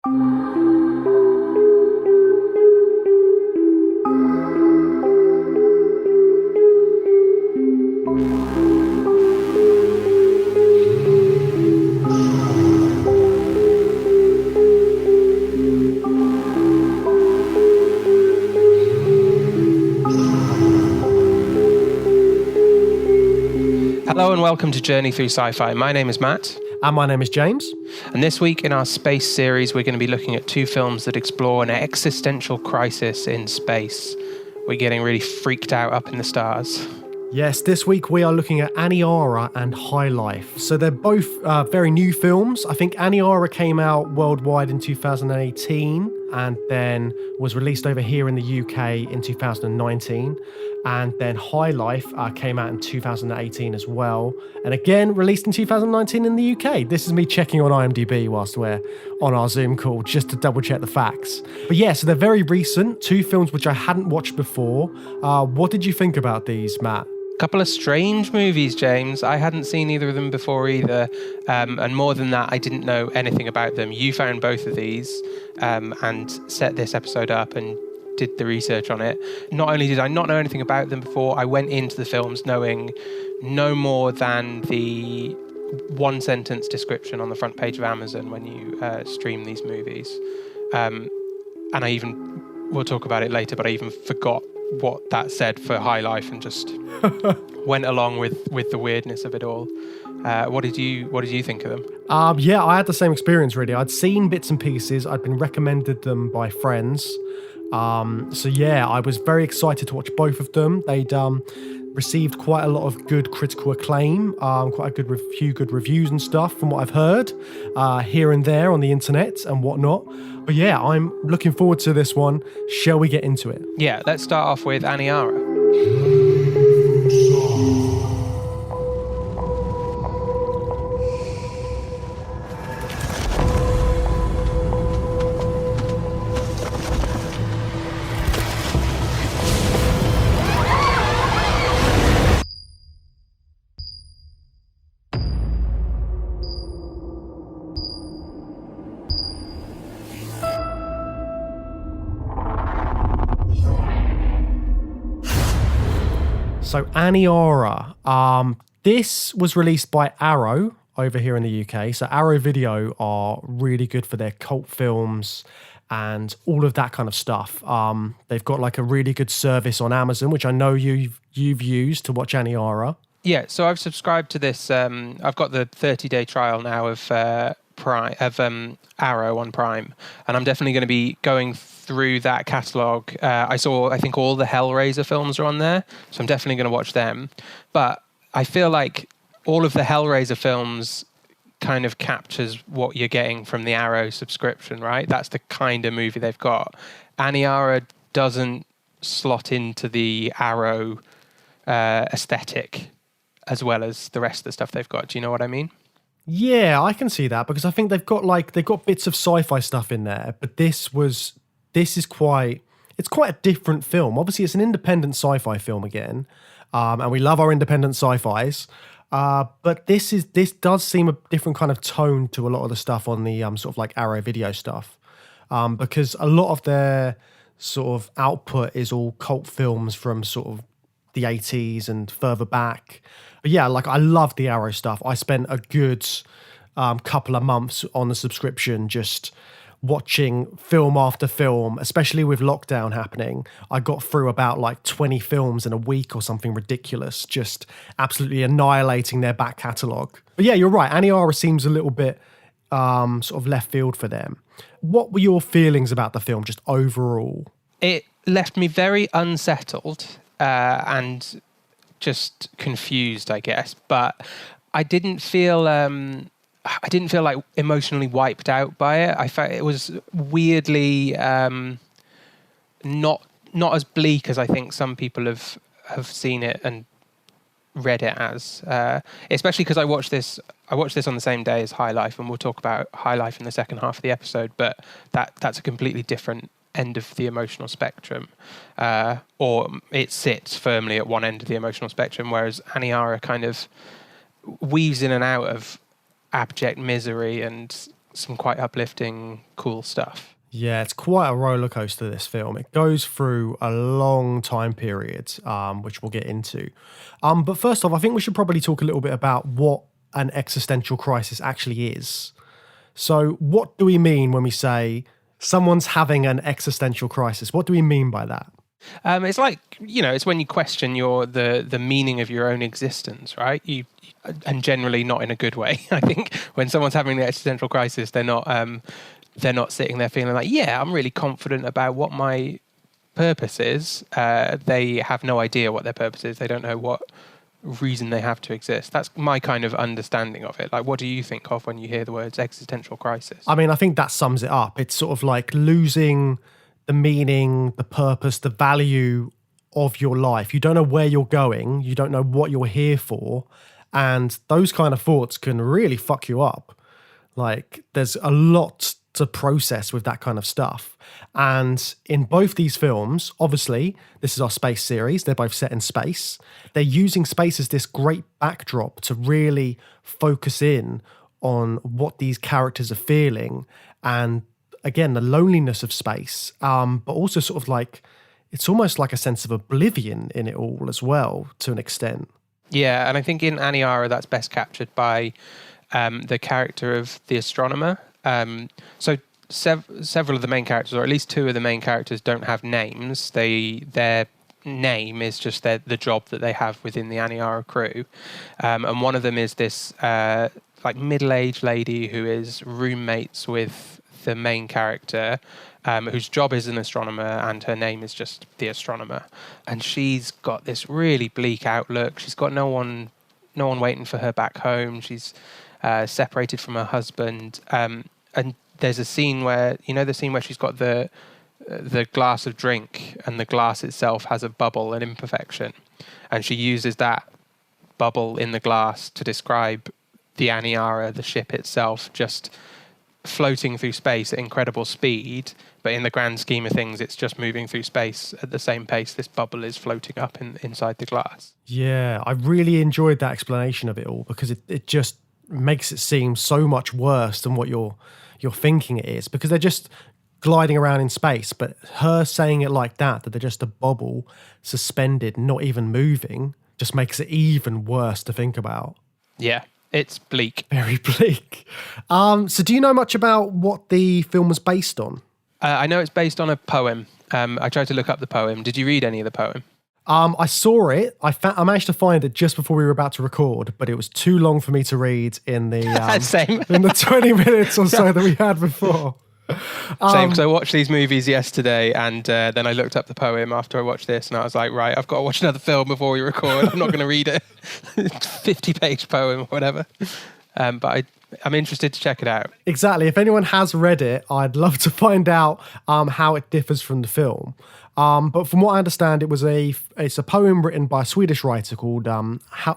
Hello and welcome to Journey Through Sci-Fi. My name is Matt. And my name is James. And this week in our space series, we're going to be looking at two films that explore an existential crisis in space. We're getting really freaked out up in the stars. Yes, this week we are looking at Aniara and High Life. So they're both very new films. I think Aniara came out worldwide in 2018 and then was released over here in the UK in 2019. And then High Life came out in 2018 as well. And again, released in 2019 in the UK. This is me checking on IMDb whilst we're on our Zoom call, just to double check the facts. But yeah, so they're very recent, two films which I hadn't watched before. What did you think about these, Matt? Couple of strange movies, James. I hadn't seen either of them before either. And more than that, I didn't know anything about them. You found both of these and set this episode up and did the research on it. Not only did I not know anything about them before, I went into the films knowing no more than the one sentence description on the front page of Amazon when you stream these movies. And I even, we'll talk about it later, but I even forgot what that said for High Life and just went along with the weirdness of it all. What did you think of them? Yeah, I had the same experience really. I'd seen bits and pieces. I'd been recommended them by friends. So yeah, I was very excited to watch both of them. They'd received quite a lot of good critical acclaim, quite a few good reviews and stuff from what I've heard here and there on the internet and whatnot. But yeah, I'm looking forward to this one. Shall we get into it? Yeah, let's start off with Aniara. So Aniara, this was released by Arrow over here in the UK. So Arrow Video are really good for their cult films and all of that kind of stuff. They've got like a really good service on Amazon, which I know you've used to watch Aniara. Yeah, so I've subscribed to this. I've got the 30-day trial now of Arrow on Prime, and I'm definitely going to be going through that catalogue. I think all the Hellraiser films are on there, so I'm definitely going to watch them. But I feel like all of the Hellraiser films kind of captures what you're getting from the Arrow subscription, right? That's the kind of movie they've got. Aniara doesn't slot into the Arrow aesthetic as well as the rest of the stuff they've got. Do you know what I mean? Yeah, I can see that because I think they've got bits of sci-fi stuff in there, but this is quite a different film. Obviously, it's an independent sci-fi film again, and we love our independent sci-fis. But this does seem a different kind of tone to a lot of the stuff on the sort of like Arrow Video stuff, because a lot of their sort of output is all cult films from sort of the 80s and further back. But yeah, like I love the Arrow stuff. I spent a good couple of months on the subscription just watching film after film, especially with lockdown happening. I got through about like 20 films in a week or something ridiculous, just absolutely annihilating their back catalogue. But yeah, you're right. Aniara seems a little bit sort of left field for them. What were your feelings about the film just overall? It left me very unsettled and just confused, I guess. But I didn't feel like emotionally wiped out by it. I felt it was weirdly not as bleak as I think some people have seen it and read it as. Especially because I watched this on the same day as High Life, and we'll talk about High Life in the second half of the episode. But that's a completely different end of the emotional spectrum, or it sits firmly at one end of the emotional spectrum, whereas Aniara kind of weaves in and out of abject misery and some quite uplifting, cool stuff. Yeah, it's quite a roller coaster, this film. It goes through a long time period, which we'll get into. But first off, I think we should probably talk a little bit about what an existential crisis actually is. So what do we mean when we say someone's having an existential crisis? What do we mean by that? It's like, it's when you question the meaning of your own existence, right? And generally not in a good way. I think when someone's having an existential crisis, they're not sitting there feeling like, yeah, I'm really confident about what my purpose is. They have no idea what their purpose is. They don't know what reason they have to exist. That's my kind of understanding of it. Like, what do you think of when you hear the words existential crisis? I mean, I think that sums it up. It's sort of like losing the meaning, the purpose, the value of your life. You don't know where you're going. You don't know what you're here for. And those kind of thoughts can really fuck you up. Like, there's a lot to process with that kind of stuff. And in both these films, obviously, this is our space series. They're both set in space. They're using space as this great backdrop to really focus in on what these characters are feeling. And again, the loneliness of space, but also sort of like, it's almost like a sense of oblivion in it all as well, to an extent. Yeah, and I think in Aniara, that's best captured by the character of the astronomer. So several of the main characters, or at least two of the main characters, don't have names. Their name is just the job that they have within the Aniara crew. And one of them is this like middle-aged lady who is roommates with the main character, whose job is an astronomer, and her name is just the astronomer. And she's got this really bleak outlook. She's got no one waiting for her back home. She's separated from her husband. And there's a scene where, the scene where she's got the glass of drink, and the glass itself has a bubble, an imperfection. And she uses that bubble in the glass to describe the Aniara, the ship itself, just floating through space at incredible speed. But in the grand scheme of things, it's just moving through space at the same pace this bubble is floating up inside the glass. Yeah, I really enjoyed that explanation of it all, because it just makes it seem so much worse than what you're thinking it is, because they're just gliding around in space. But her saying it like that they're just a bubble suspended, not even moving, just makes it even worse to think about. Yeah, it's bleak. Very bleak. So do you know much about what the film was based on? I know it's based on a poem. I tried to look up the poem. Did you read any of the poem? I saw it. I managed to find it just before we were about to record, but it was too long for me to read in the Same. in the 20 minutes or so that we had before. Same, because I watched these movies yesterday, and then I looked up the poem after I watched this, and I was like, right, I've got to watch another film before we record. I'm not going to read it. 50-page poem or whatever. But I'm interested to check it out. Exactly. If anyone has read it, I'd love to find out how it differs from the film. But from what I understand, it's a poem written by a Swedish writer called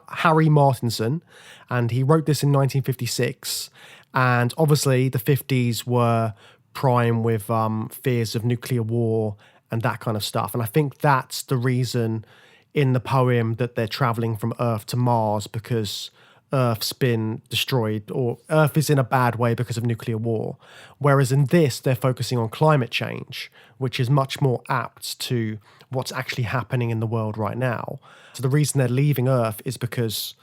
Harry Martinson, and he wrote this in 1956. And obviously, the 50s were prime with fears of nuclear war and that kind of stuff. And I think that's the reason in the poem that they're traveling from Earth to Mars, because Earth's been destroyed, or Earth is in a bad way because of nuclear war. Whereas in this, they're focusing on climate change, which is much more apt to what's actually happening in the world right now. So the reason they're leaving Earth is because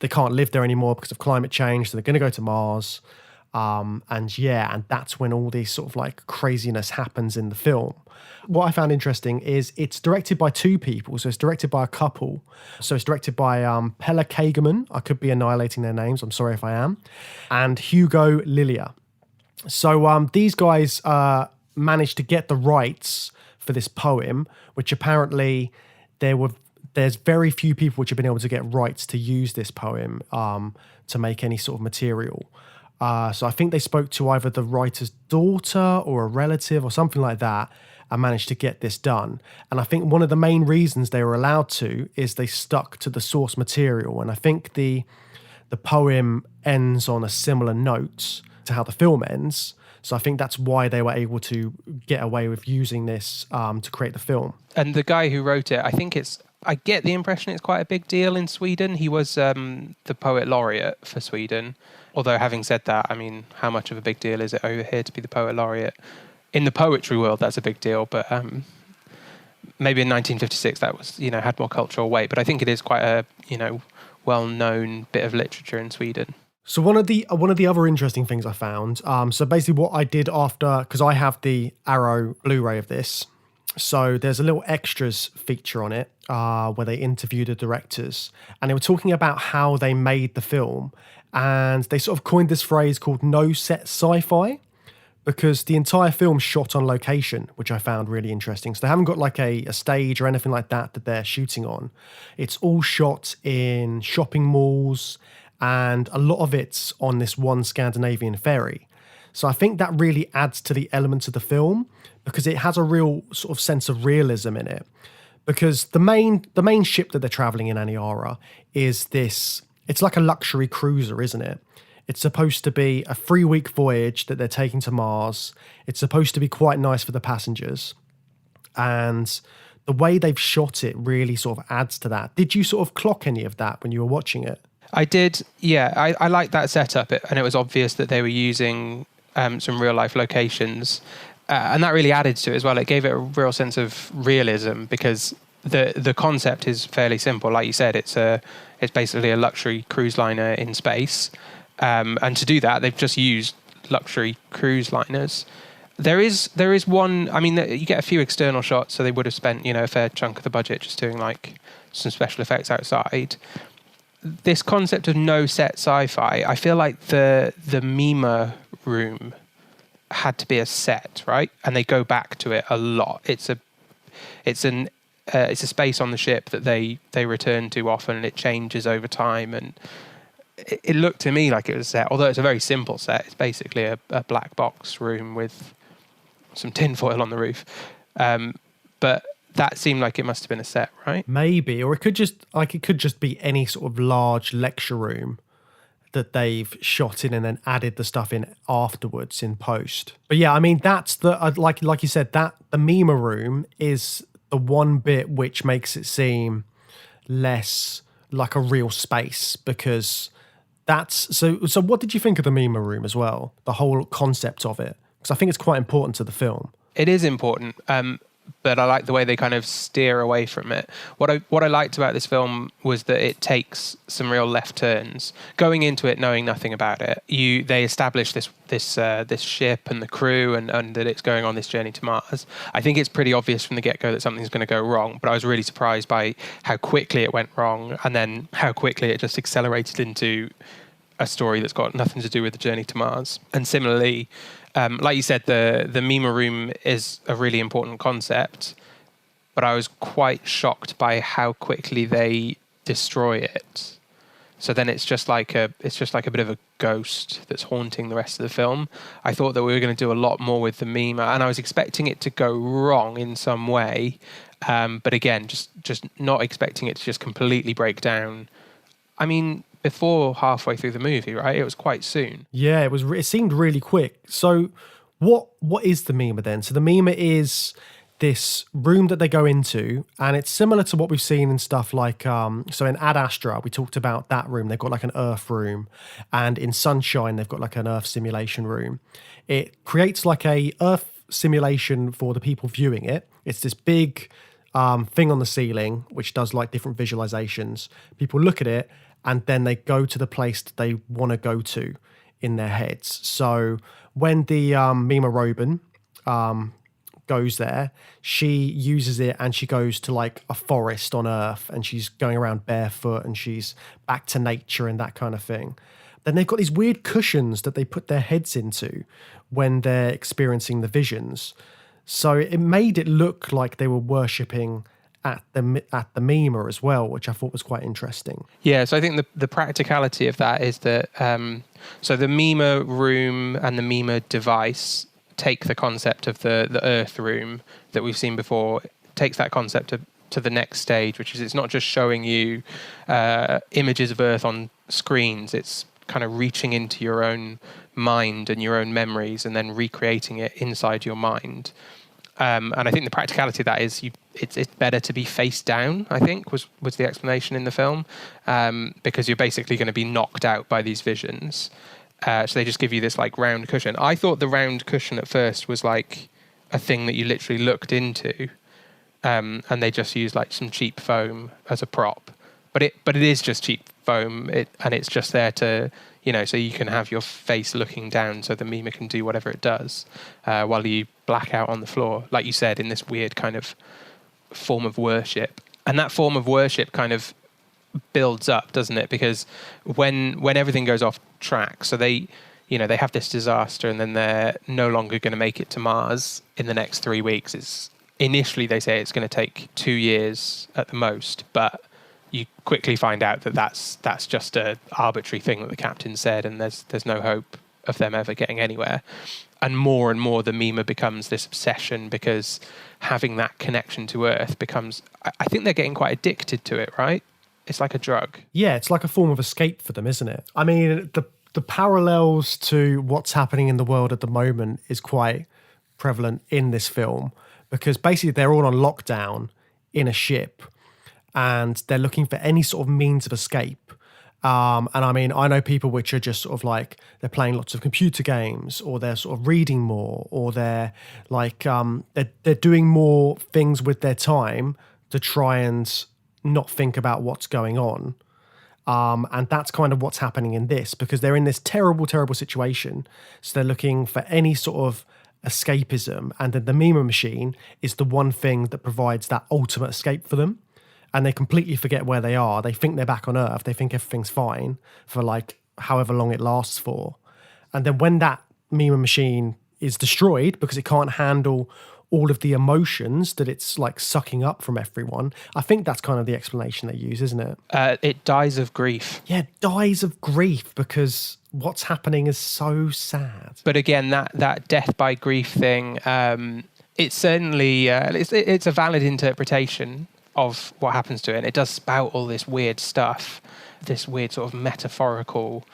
they can't live there anymore because of climate change. So they're going to go to Mars. And that's when all this sort of like craziness happens in the film. What I found interesting is it's directed by two people. So it's directed by a couple. So it's directed by Pelle Kagerman. I could be annihilating their names. I'm sorry if I am. And Hugo Lilia. So these guys managed to get the rights for this poem, which apparently there's very few people which have been able to get rights to use this poem to make any sort of material. So I think they spoke to either the writer's daughter or a relative or something like that and managed to get this done. And I think one of the main reasons they were allowed to is they stuck to the source material. And I think the poem ends on a similar note to how the film ends. So I think that's why they were able to get away with using this to create the film. And the guy who wrote it, I get the impression it's quite a big deal in Sweden. He was the poet laureate for Sweden. Although having said that, I mean, how much of a big deal is it over here to be the poet laureate? In the poetry world, that's a big deal, but maybe in 1956 that was, had more cultural weight. But I think it is quite a, well-known bit of literature in Sweden. So one of the other interesting things I found, so basically what I did after, because I have the Arrow Blu-ray of this, so there's a little extras feature on it where they interview the directors, and they were talking about how they made the film, and they sort of coined this phrase called no set sci-fi, because the entire film's shot on location, which I found really interesting. So they haven't got like a stage or anything like that they're shooting on. It's all shot in shopping malls, and a lot of it's on this one Scandinavian ferry. So I think that really adds to the elements of the film, because it has a real sort of sense of realism in it. Because the main ship that they're traveling in, Aniara, is this, it's like a luxury cruiser, isn't it? It's supposed to be a 3-week voyage that they're taking to Mars. It's supposed to be quite nice for the passengers. And the way they've shot it really sort of adds to that. Did you sort of clock any of that when you were watching it? I did, yeah. I liked that setup, and it was obvious that they were using some real-life locations. And that really added to it as well. It gave it a real sense of realism, because the concept is fairly simple. Like you said, it's basically a luxury cruise liner in space. And to do that, they've just used luxury cruise liners. There is one, I mean, you get a few external shots, so they would have spent, a fair chunk of the budget just doing like some special effects outside. This concept of no set sci-fi, I feel like the Mima room had to be a set, right? And they go back to it a lot. It's a space on the ship that they return to often, and it changes over time. And it looked to me like it was a set, although it's a very simple set. It's basically a black box room with some tinfoil on the roof. But that seemed like it must have been a set, right? Maybe, or it could just be any sort of large lecture room that they've shot in and then added the stuff in afterwards in post. But yeah, I mean, that's the like you said, that the Mima room is the one bit which makes it seem less like a real space, because that's so what did you think of the Mima room as well, the whole concept of it? Because I think it's quite important to the film. It is important, but I like the way they kind of steer away from it. What I liked about this film was that it takes some real left turns. Going into it knowing nothing about it, they establish this ship and the crew and that it's going on this journey to Mars. I think it's pretty obvious from the get-go that something's going to go wrong, but I was really surprised by how quickly it went wrong, and then how quickly it just accelerated into a story that's got nothing to do with the journey to Mars. And similarly, like you said, the Mima room is a really important concept, but I was quite shocked by how quickly they destroy it. So then it's just like a bit of a ghost that's haunting the rest of the film. I thought that we were going to do a lot more with the Mima, and I was expecting it to go wrong in some way. But again, just not expecting it to just completely break down. I mean, before halfway through the movie, right? It was quite soon. Yeah, it seemed really quick. So what is the Mima then? So the Mima is this room that they go into, and it's similar to what we've seen in stuff like, so in Ad Astra, we talked about that room. They've got like an Earth room, and in Sunshine, they've got like an Earth simulation room. It creates like a Earth simulation for the people viewing it. It's this big thing on the ceiling, which does like different visualizations. People look at it, and then they go to the place that they want to go to in their heads. So when the Mima Robin goes there, she uses it and she goes to like a forest on Earth, and she's going around barefoot and she's back to nature and that kind of thing. Then they've got these weird cushions that they put their heads into when they're experiencing the visions. So it made it look like they were worshipping at the Mima as well, which I thought was quite interesting. Yeah, so I think the practicality of that is that so the Mima room and the Mima device take the concept of the Earth room that we've seen before, takes that concept to the next stage, which is it's not just showing you images of Earth on screens, it's kind of reaching into your own mind and your own memories and then recreating it inside your mind. And I think the practicality of that is it's better to be face down, I think, was the explanation in the film, because you're basically going to be knocked out by these visions. So they just give you this like round cushion. I thought the round cushion at first was like a thing that you literally looked into, and they just used like some cheap foam as a prop. But it is just cheap foam, and it's just there to, so you can have your face looking down so the Mima can do whatever it does while you black out on the floor, like you said, in this weird kind of form of worship. And that form of worship kind of builds up, doesn't it? Because when everything goes off track, so they have this disaster and then they're no longer going to make it to Mars in the next 3 weeks. Initially they say it's going to take 2 years at the most, but you quickly find out that that's just a arbitrary thing that the captain said, and there's no hope of them ever getting anywhere. And more the Mima becomes this obsession, because having that connection to Earth becomes, I think they're getting quite addicted to it, right? It's like a drug. Yeah, it's like a form of escape for them, isn't it? I mean, the parallels to what's happening in the world at the moment is quite prevalent in this film, because basically they're all on lockdown in a ship and they're looking for any sort of means of escape. And I mean, I know people which are just sort of like, they're playing lots of computer games, or they're sort of reading more, or they're like, they're doing more things with their time to try and not think about what's going on. And that's kind of what's happening in this, because they're in this terrible, terrible situation. So they're looking for any sort of escapism. And then the Mima machine is the one thing that provides that ultimate escape for them. And they completely forget where they are. They think they're back on Earth. They think everything's fine for like however long it lasts for. And then when that Mima machine is destroyed because it can't handle all of the emotions that it's like sucking up from everyone, I think that's kind of the explanation they use, isn't it? It dies of grief. Yeah, dies of grief because what's happening is so sad. But again, that death by grief thing, it's certainly it's a valid interpretation of what happens to it. And it does spout all this weird stuff, this weird sort of metaphorical,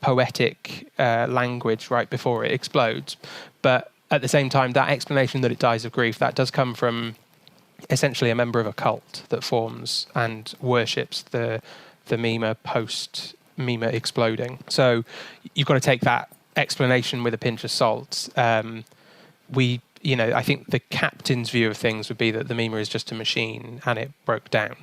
poetic language right before it explodes. But at the same time, that explanation that it dies of grief, that does come from essentially a member of a cult that forms and worships the Mima post Mima exploding. So you've got to take that explanation with a pinch of salt. I think the captain's view of things would be that the Mima is just a machine and it broke down.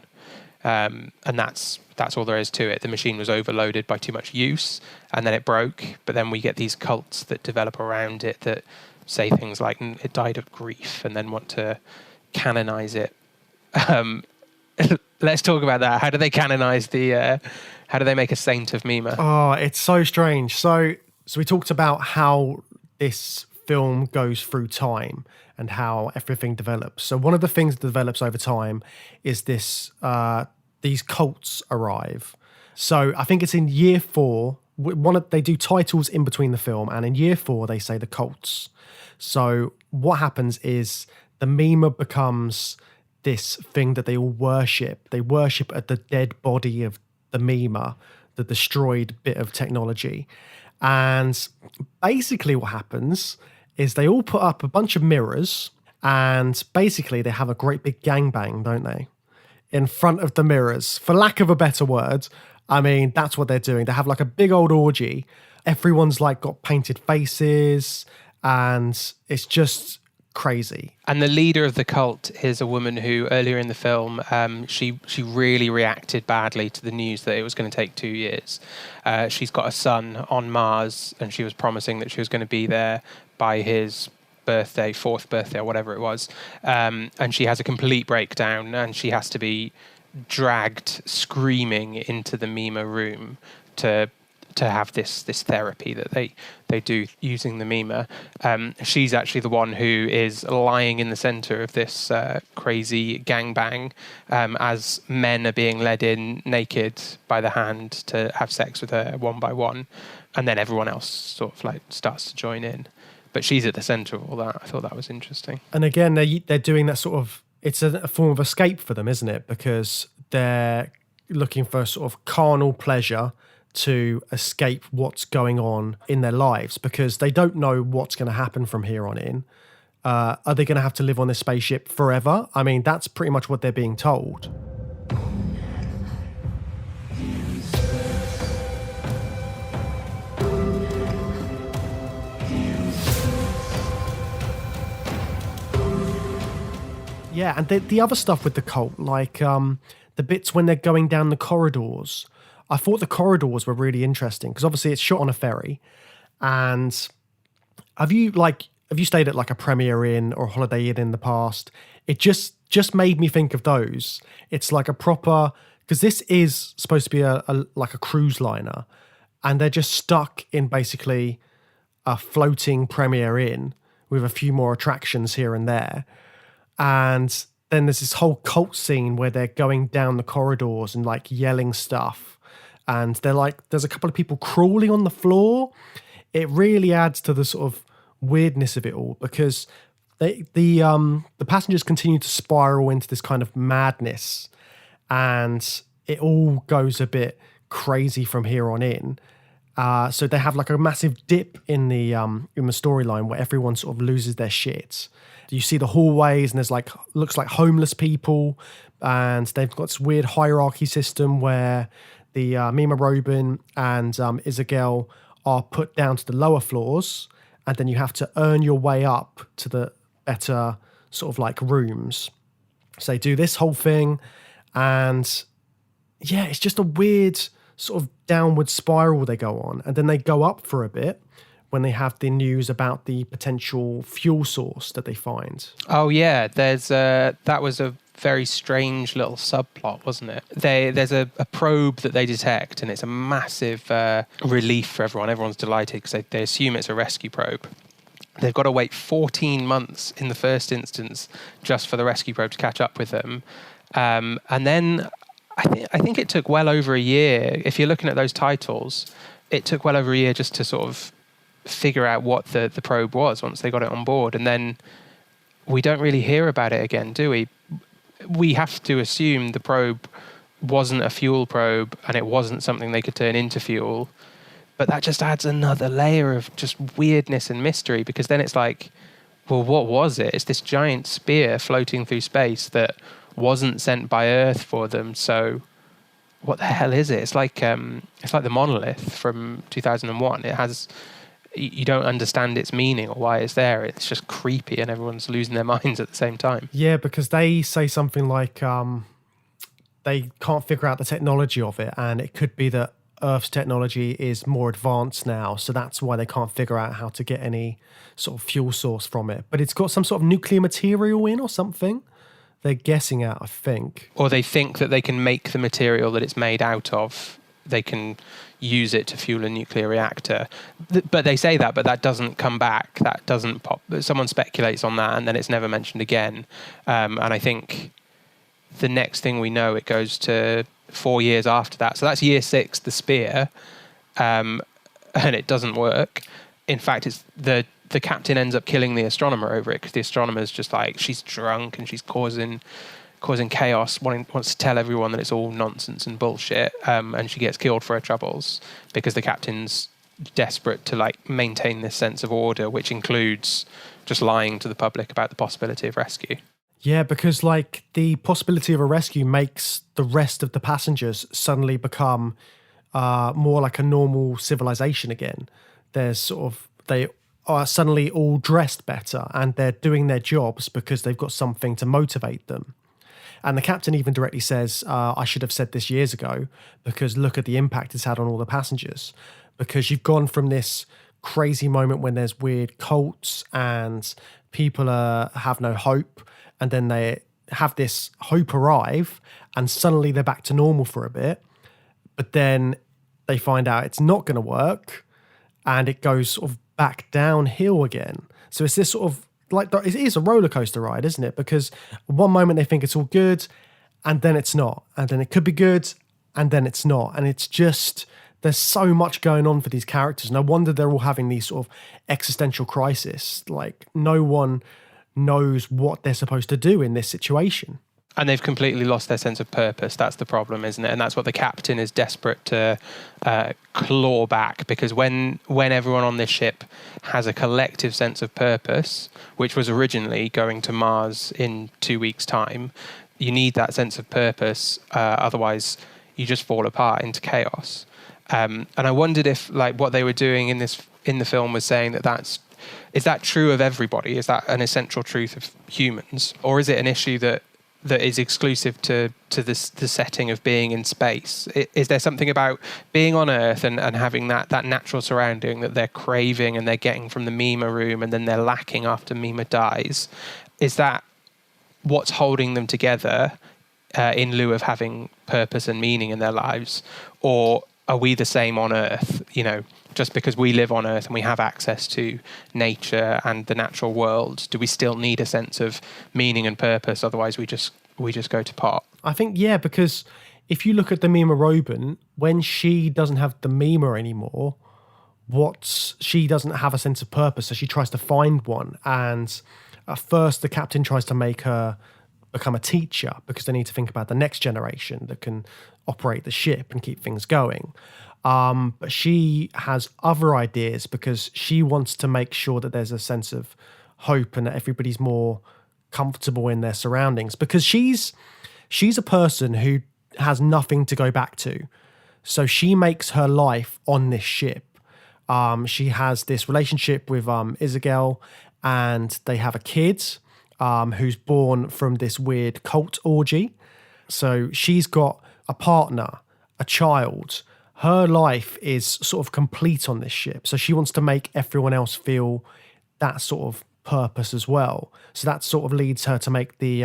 And that's all there is to it. The machine was overloaded by too much use and then it broke. But then we get these cults that develop around it that say things like it died of grief and then want to canonize it. Let's talk about that. How do they canonize how do they make a saint of Mima? Oh, it's so strange. So we talked about how this film goes through time and how everything develops. So one of the things that develops over time is this these cults arrive. So I think it's in year 4. They do titles in between the film, and in year 4 they say the cults. So what happens is the Mima becomes this thing that they all worship. They worship at the dead body of the Mima, the destroyed bit of technology. And basically what happens is they all put up a bunch of mirrors, and basically they have a great big gangbang, don't they? In front of the mirrors, for lack of a better word. I mean, that's what they're doing. They have like a big old orgy. Everyone's like got painted faces, and it's just crazy. And the leader of the cult is a woman who earlier in the film, she really reacted badly to the news that it was going to take 2 years. She's got a son on Mars, and she was promising that she was going to be there by his birthday, 4th birthday or whatever it was. And she has a complete breakdown, and she has to be dragged screaming into the Mima room to have this therapy that they do using the Mima. She's actually the one who is lying in the center of this crazy gangbang as men are being led in naked by the hand to have sex with her one by one, and then everyone else sort of like starts to join in. But she's at the center of all that. I thought that was interesting. And again, they're doing that sort of, it's a form of escape for them, isn't it? Because they're looking for sort of carnal pleasure to escape what's going on in their lives, because they don't know what's going to happen from here on in. Are they going to have to live on this spaceship forever? I mean, that's pretty much what they're being told. Yeah, and the other stuff with the cult, like the bits when they're going down the corridors, I thought the corridors were really interesting because obviously it's shot on a ferry. And have you stayed at like a Premier Inn or a Holiday Inn in the past? It just made me think of those. It's like a proper, because this is supposed to be a like a cruise liner, and they're just stuck in basically a floating Premier Inn with a few more attractions here and there. And then there's this whole cult scene where they're going down the corridors and like yelling stuff. And they're like, there's a couple of people crawling on the floor. It really adds to the sort of weirdness of it all because the passengers continue to spiral into this kind of madness, and it all goes a bit crazy from here on in. So they have like a massive dip in the storyline where everyone sort of loses their shit. You see the hallways and there's like looks like homeless people, and they've got this weird hierarchy system where the Mima Robin and Isabel are put down to the lower floors, and then you have to earn your way up to the better sort of like rooms. So they do this whole thing, and yeah, it's just a weird sort of downward spiral they go on, and then they go up for a bit when they have the news about the potential fuel source that they find. Oh yeah, that was a very strange little subplot, wasn't it? There's a probe that they detect, and it's a massive relief for everyone. Everyone's delighted because they assume it's a rescue probe. They've got to wait 14 months in the first instance just for the rescue probe to catch up with them. And then I think it took well over a year. If you're looking at those titles, it took well over a year just to sort of figure out what the probe was once they got it on board. And then we don't really hear about it again, do we? We have to assume the probe wasn't a fuel probe and it wasn't something they could turn into fuel. But that just adds another layer of just weirdness and mystery, because then it's like, well, what was it? It's this giant spear floating through space that wasn't sent by Earth for them. So what the hell is it? It's like the monolith from 2001. It has, you don't understand its meaning or why it's there. It's just creepy, and everyone's losing their minds at the same time. Yeah, because they say something like they can't figure out the technology of it, and it could be that Earth's technology is more advanced now, so that's why they can't figure out how to get any sort of fuel source from it. But it's got some sort of nuclear material in or something they're guessing at, I think. Or they think that they can make the material that it's made out of. They can use it to fuel a nuclear reactor. But they say that, but that doesn't come back. That doesn't pop. Someone speculates on that, and then it's never mentioned again. And I think the next thing we know, it goes to 4 years after that. So that's year 6, the spear, and it doesn't work. In fact, it's the captain ends up killing the astronomer over it, because the astronomer's just like, she's drunk and she's causing chaos, wants to tell everyone that it's all nonsense and bullshit, and she gets killed for her troubles because the captain's desperate to like maintain this sense of order, which includes just lying to the public about the possibility of rescue. Yeah, because like the possibility of a rescue makes the rest of the passengers suddenly become more like a normal civilization again. There's sort of, they are suddenly all dressed better, and they're doing their jobs because they've got something to motivate them. And the captain even directly says, I should have said this years ago, because look at the impact it's had on all the passengers. Because you've gone from this crazy moment when there's weird cults and people have no hope, and then they have this hope arrive, and suddenly they're back to normal for a bit. But then they find out it's not going to work, and it goes sort of back downhill again. So it's this sort of, like, it is a roller coaster ride, isn't it? Because one moment they think it's all good, and then it's not. And then it could be good, and then it's not. And it's just, there's so much going on for these characters. No wonder they're all having these sort of existential crisis. Like, no one knows what they're supposed to do in this situation. And they've completely lost their sense of purpose. That's the problem, isn't it? And that's what the captain is desperate to claw back, because when everyone on this ship has a collective sense of purpose, which was originally going to Mars in 2 weeks' time, you need that sense of purpose. Otherwise, you just fall apart into chaos. And I wondered if, like, what they were doing in the film was saying that that's Is that true of everybody? Is that an essential truth of humans? Or is it an issue that is exclusive to the setting of being in space? Is there something about being on Earth and having that natural surrounding that they're craving and they're getting from the Mima room and then they're lacking after Mima dies? Is that what's holding them together in lieu of having purpose and meaning in their lives? Or are we the same on Earth? You know, just because we live on Earth and we have access to nature and the natural world, do we still need a sense of meaning and purpose? Otherwise, we just go to pot. I think, yeah, because if you look at the Mima Robin, when she doesn't have the Mima anymore, she doesn't have a sense of purpose, so she tries to find one. And at first, the captain tries to make her become a teacher because they need to think about the next generation that can operate the ship and keep things going. But she has other ideas because she wants to make sure that there's a sense of hope and that everybody's more comfortable in their surroundings, because she's a person who has nothing to go back to. So she makes her life on this ship. She has this relationship with Isabel, and they have a kid who's born from this weird cult orgy. So she's got a partner, a child. Her life is sort of complete on this ship. So she wants to make everyone else feel that sort of purpose as well. So that sort of leads her to make the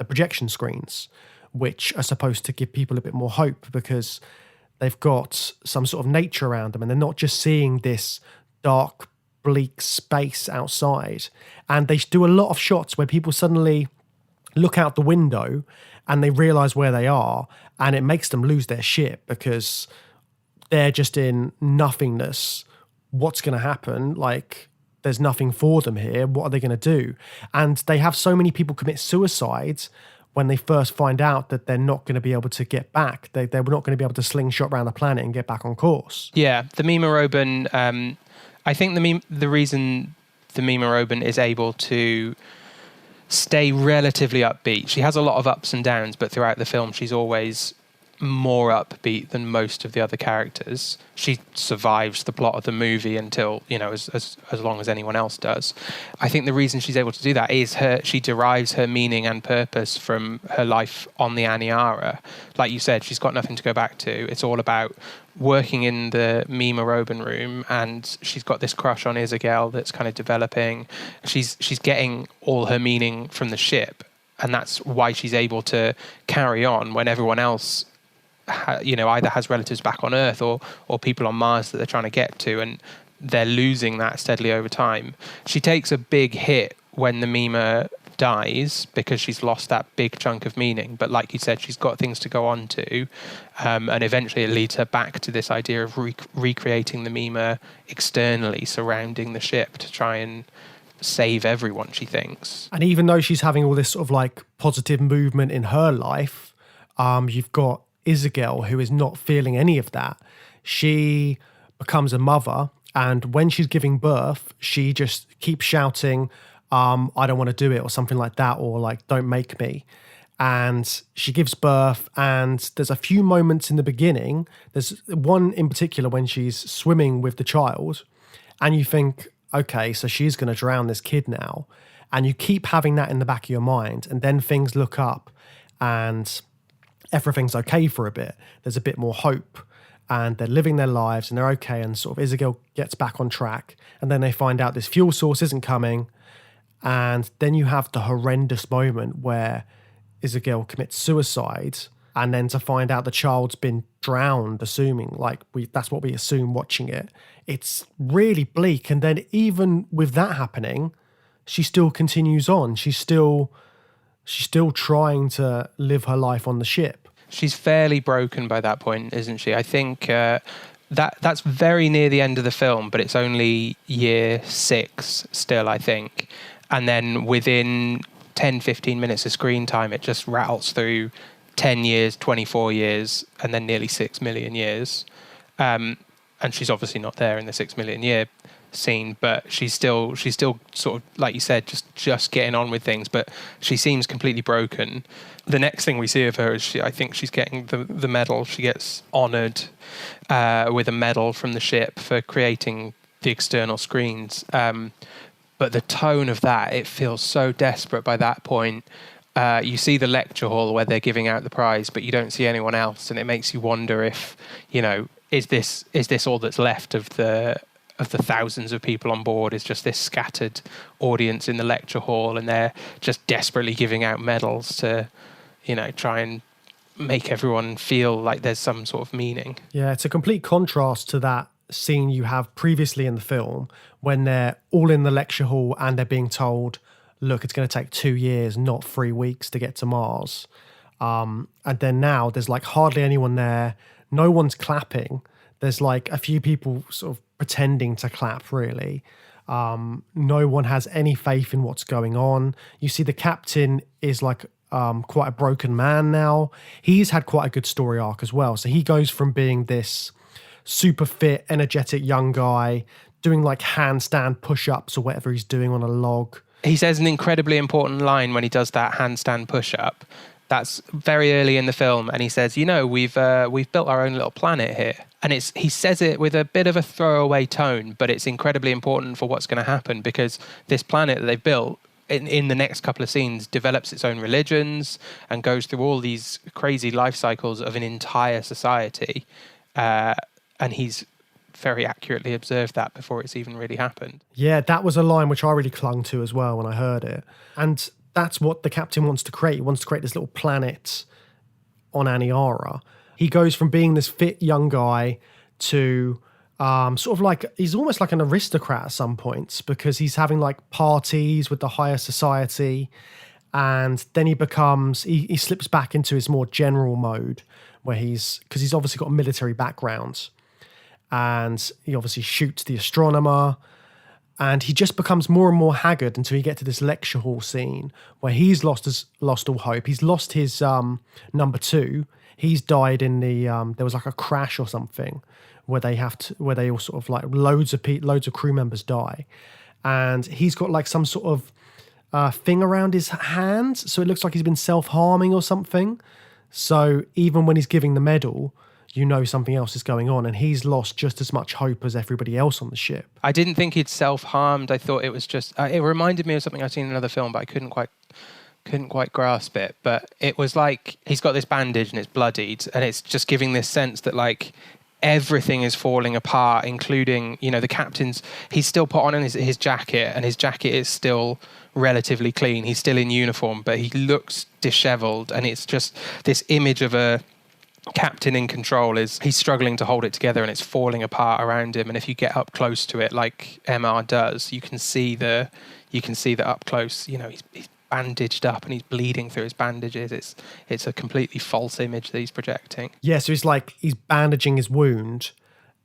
projection screens, which are supposed to give people a bit more hope because they've got some sort of nature around them and they're not just seeing this dark, bleak space outside. And they do a lot of shots where people suddenly look out the window and they realize where they are, and it makes them lose their shit because they're just in nothingness. What's going to happen? Like, there's nothing for them here. What are they going to do? And they have so many people commit suicide when they first find out that they're not going to be able to get back. They're not going to be able to slingshot around the planet and get back on course. Yeah, the Mima Robin, I think the reason the Mima Robin is able to stay relatively upbeat, she has a lot of ups and downs, but throughout the film she's always more upbeat than most of the other characters. She survives the plot of the movie until, you know, as long as anyone else does. I think the reason she's able to do that is she derives her meaning and purpose from her life on the Aniara. Like you said, she's got nothing to go back to. It's all about working in the Mima Robin room, and she's got this crush on Isabel that's kind of developing. She's getting all her meaning from the ship, and that's why she's able to carry on when everyone else either has relatives back on Earth or people on Mars that they're trying to get to, and they're losing that steadily over time. She takes a big hit when the Mima dies because she's lost that big chunk of meaning, but like you said, she's got things to go on to, and eventually it leads her back to this idea of recreating the Mima externally surrounding the ship to try and save everyone, she thinks. And even though she's having all this sort of like positive movement in her life, you've got Isabel, who is not feeling any of that. She becomes a mother, and when she's giving birth, she just keeps shouting, I don't want to do it, or something like that, or like, don't make me. And she gives birth, and there's a few moments in the beginning. There's one in particular when she's swimming with the child, and you think, okay, so she's going to drown this kid now. And you keep having that in the back of your mind, and then things look up, and everything's okay for a bit. There's a bit more hope, and they're living their lives and they're okay, and sort of Isabel gets back on track, and then they find out this fuel source isn't coming, and then you have the horrendous moment where Isabel commits suicide, and then to find out the child's been drowned, assuming that's what we assume watching it. It's really bleak, and then even with that happening, she still continues on. She's still trying to live her life on the ship. She's fairly broken by that point, isn't she? I think that's very near the end of the film, but it's only year 6 still, I think. And then within 10, 15 minutes of screen time, it just rattles through 10 years, 24 years, and then nearly 6 million years. And she's obviously not there in the 6 million year scene, but she's still sort of, like you said, just getting on with things, but she seems completely broken. The next thing we see of her is I think she's getting the medal. She gets honoured with a medal from the ship for creating the external screens. But the tone of that, it feels so desperate by that point. You see the lecture hall where they're giving out the prize, but you don't see anyone else, and it makes you wonder if, is this all that's left of the thousands of people on board? Is just this scattered audience in the lecture hall, and they're just desperately giving out medals to, try and make everyone feel like there's some sort of meaning. Yeah, it's a complete contrast to that scene you have previously in the film when they're all in the lecture hall and they're being told, look, it's going to take 2 years, not 3 weeks to get to Mars. And then now there's like hardly anyone there. No one's clapping. There's like a few people sort of pretending to clap, really. No one has any faith in what's going on. You see the captain is like quite a broken man now. He's had quite a good story arc as well. So he goes from being this super fit, energetic young guy doing like handstand push-ups or whatever he's doing on a log. He says an incredibly important line when he does that handstand push-up. That's very early in the film, and he says, we've built our own little planet here. And he says it with a bit of a throwaway tone, but it's incredibly important for what's going to happen, because this planet that they've built in the next couple of scenes develops its own religions and goes through all these crazy life cycles of an entire society. And he's very accurately observed that before it's even really happened. Yeah, that was a line which I really clung to as well when I heard it. And that's what the captain wants to create. He wants to create this little planet on Aniara. He goes from being this fit young guy to sort of like, he's almost like an aristocrat at some points, because he's having like parties with the higher society. And then he slips back into his more general mode where because he's obviously got a military background. And he obviously shoots the astronomer, and he just becomes more and more haggard until you get to this lecture hall scene where he's lost all hope. He's lost his number 2. He's died in the there was like a crash or something where they all sort of like loads of crew members die, and he's got like some sort of thing around his hand, so it looks like he's been self-harming or something. So even when he's giving the medal, something else is going on, and he's lost just as much hope as everybody else on the ship. I didn't think he'd self-harmed. I thought it was just... it reminded me of something I'd seen in another film, but I couldn't quite grasp it. But it was like he's got this bandage and it's bloodied, and it's just giving this sense that like everything is falling apart, including, the captain's... He's still put on his jacket, and his jacket is still relatively clean. He's still in uniform, but he looks disheveled, and it's just this image of a captain in control. He's struggling to hold it together, and it's falling apart around him. And if you get up close to it, like MR does, you can see the up close. He's bandaged up and he's bleeding through his bandages. It's a completely false image that he's projecting. Yeah, so he's bandaging his wound,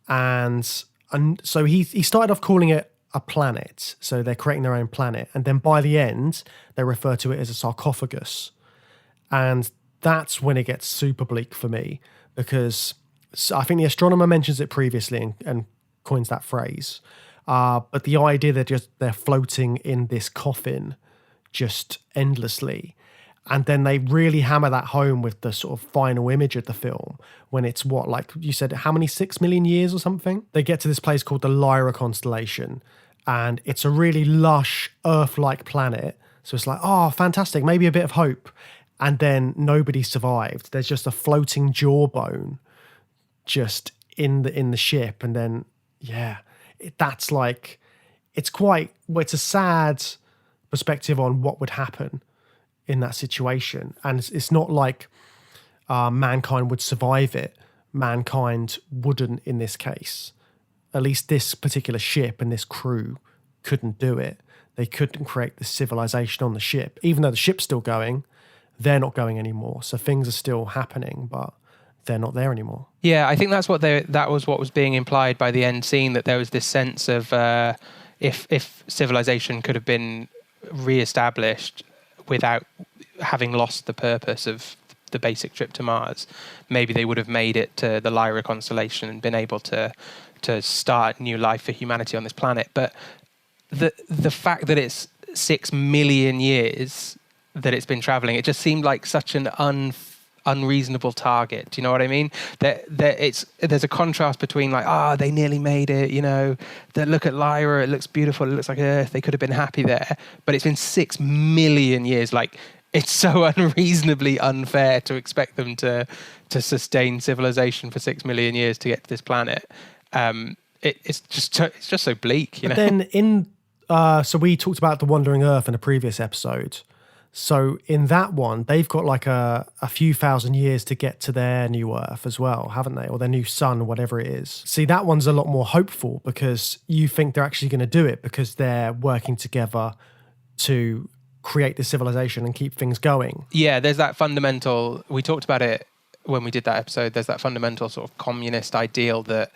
and so he started off calling it a planet. So they're creating their own planet, and then by the end they refer to it as a sarcophagus, and that's when it gets super bleak for me, because I think the astronomer mentions it previously and coins that phrase. But the idea that they're floating in this coffin just endlessly. And then they really hammer that home with the sort of final image of the film when it's like you said, how many, 6 million years or something? They get to this place called the Lyra constellation, and it's a really lush Earth-like planet. So it's like, oh, fantastic, maybe a bit of hope. And then nobody survived. There's just a floating jawbone just in the ship. And then, that's like, it's a sad perspective on what would happen in that situation. And it's not like mankind would survive it. Mankind wouldn't in this case. At least this particular ship and this crew couldn't do it. They couldn't create the civilization on the ship. Even though the ship's still going, they're not going anymore. So things are still happening, but they're not there anymore. Yeah, I think that was what was being implied by the end scene, that there was this sense of if civilization could have been reestablished without having lost the purpose of the basic trip to Mars, maybe they would have made it to the Lyra constellation and been able to start new life for humanity on this planet. But the fact that it's 6 million years that it's been traveling, it just seemed like such an unreasonable target. Do you know what I mean? There's a contrast between like, they nearly made it, you know, look at Lyra, it looks beautiful, it looks like Earth, they could have been happy there. But it's been 6 million years. Like, it's so unreasonably unfair to expect them to sustain civilization for 6 million years to get to this planet. It's just so bleak, you know. But then so we talked about the Wandering Earth in a previous episode. So in that one, they've got like a few thousand years to get to their new Earth as well, haven't they? Or their new sun, whatever it is. See, that one's a lot more hopeful because you think they're actually going to do it because they're working together to create this civilization and keep things going. Yeah, there's that fundamental, we talked about it when we did that episode, there's that fundamental sort of communist ideal that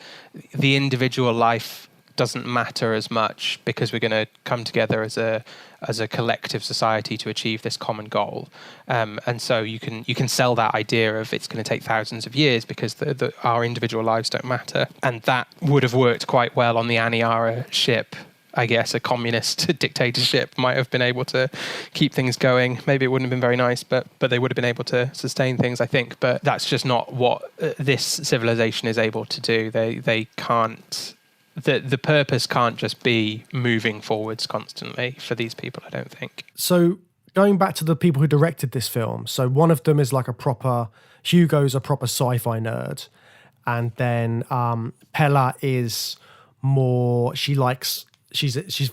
the individual life doesn't matter as much because we're going to come together as a collective society to achieve this common goal, and so you can sell that idea of it's going to take thousands of years because our individual lives don't matter, and that would have worked quite well on the Aniara ship. I guess a communist dictatorship might have been able to keep things going. Maybe it wouldn't have been very nice, but they would have been able to sustain things, I think. But that's just not what this civilization is able to do. They can't. The purpose can't just be moving forwards constantly for these people, I don't think. So going back to the people who directed this film, so one of them is like Hugo's a proper sci-fi nerd. And then Pella is more, she's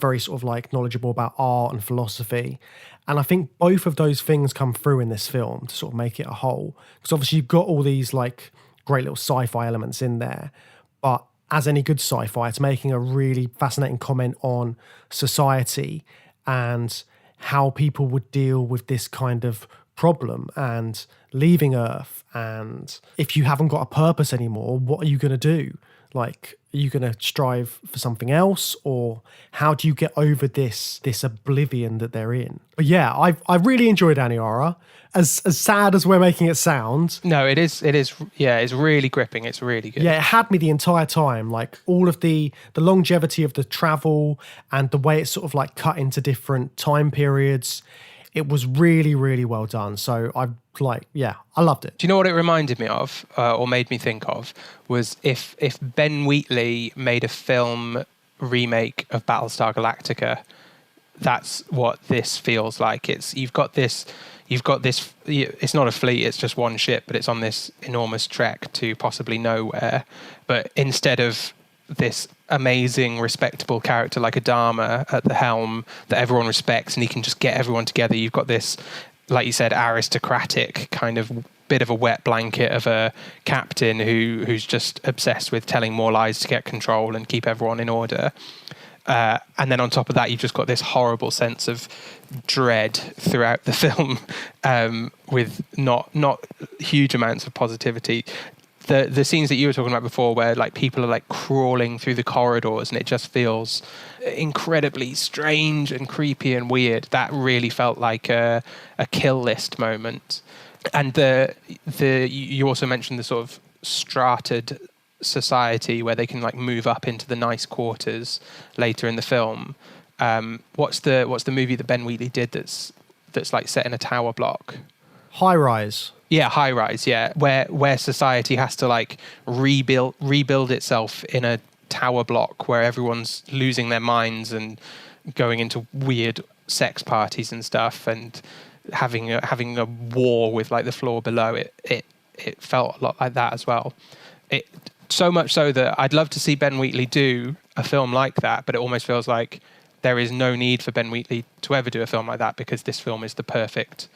very sort of like knowledgeable about art and philosophy. And I think both of those things come through in this film to sort of make it a whole. Because obviously you've got all these like great little sci-fi elements in there, but as any good sci-fi, it's making a really fascinating comment on society and how people would deal with this kind of problem and leaving Earth. And if you haven't got a purpose anymore, what are you going to do? Like, are you going to strive for something else, or how do you get over this oblivion that they're in? But yeah, I really enjoyed Aniara. As sad as we're making it sound. No, it is. Yeah, it's really gripping. It's really good. Yeah, it had me the entire time. Like all of the longevity of the travel and the way it's sort of like cut into different time periods. It was really, really well done. So I loved it. Do you know what it reminded me of, or made me think of, was if Ben Wheatley made a film remake of Battlestar Galactica. That's what this feels like. You've got this. It's not a fleet. It's just one ship, but it's on this enormous trek to possibly nowhere. But instead of this amazing, respectable character like Adama at the helm that everyone respects and he can just get everyone together, you've got this, like you said, aristocratic kind of bit of a wet blanket of a captain who's just obsessed with telling more lies to get control and keep everyone in order. And then on top of that, you've just got this horrible sense of dread throughout the film, with not huge amounts of positivity. The scenes that you were talking about before, where like people are like crawling through the corridors and it just feels incredibly strange and creepy and weird. That really felt like a kill list moment. And you also mentioned the sort of strated society where they can like move up into the nice quarters later in the film. What's the movie that Ben Wheatley did that's like set in a tower block? High Rise. Yeah, High Rise. Yeah, where society has to like rebuild itself in a tower block where everyone's losing their minds and going into weird sex parties and stuff and having a war with like the floor below. It felt a lot like that as well. It so much so that I'd love to see Ben Wheatley do a film like that, but it almost feels like there is no need for Ben Wheatley to ever do a film like that because this film is the perfect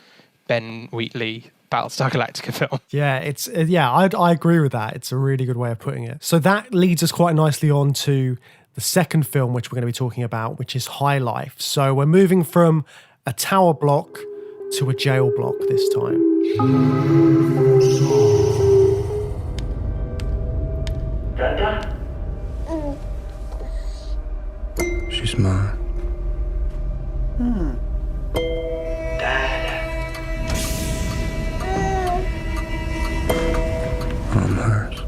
Ben Wheatley Battlestar Galactica film. Yeah, I agree with that. It's a really good way of putting it. So that leads us quite nicely on to the second film, which we're going to be talking about, which is High Life. So we're moving from a tower block to a jail block this time. Dada? She's mine. Dada. I'm hers.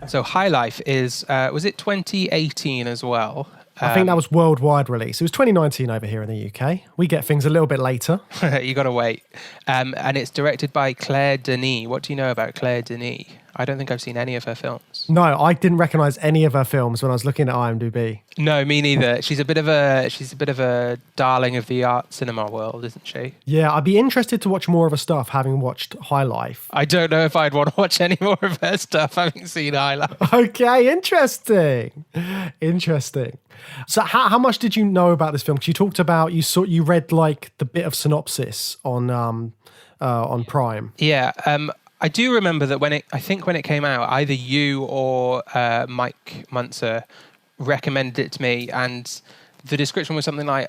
So High Life is, was it 2018 as well? I think that was worldwide release. It was 2019 over here in the UK. We get things a little bit later. You got to wait. And it's directed by Claire Denis. What do you know about Claire Denis? I don't think I've seen any of her films. No, I didn't recognise any of her films when I was looking at IMDb. No, me neither. She's a bit of a darling of the art cinema world, isn't she? Yeah, I'd be interested to watch more of her stuff, having watched High Life. I don't know if I'd want to watch any more of her stuff, having seen High Life. Okay, interesting. So, how much did you know about this film? Because you talked about you read like the bit of synopsis on Prime. Yeah, I do remember that when it came out, either you or Mike Munzer recommended it to me, and the description was something like,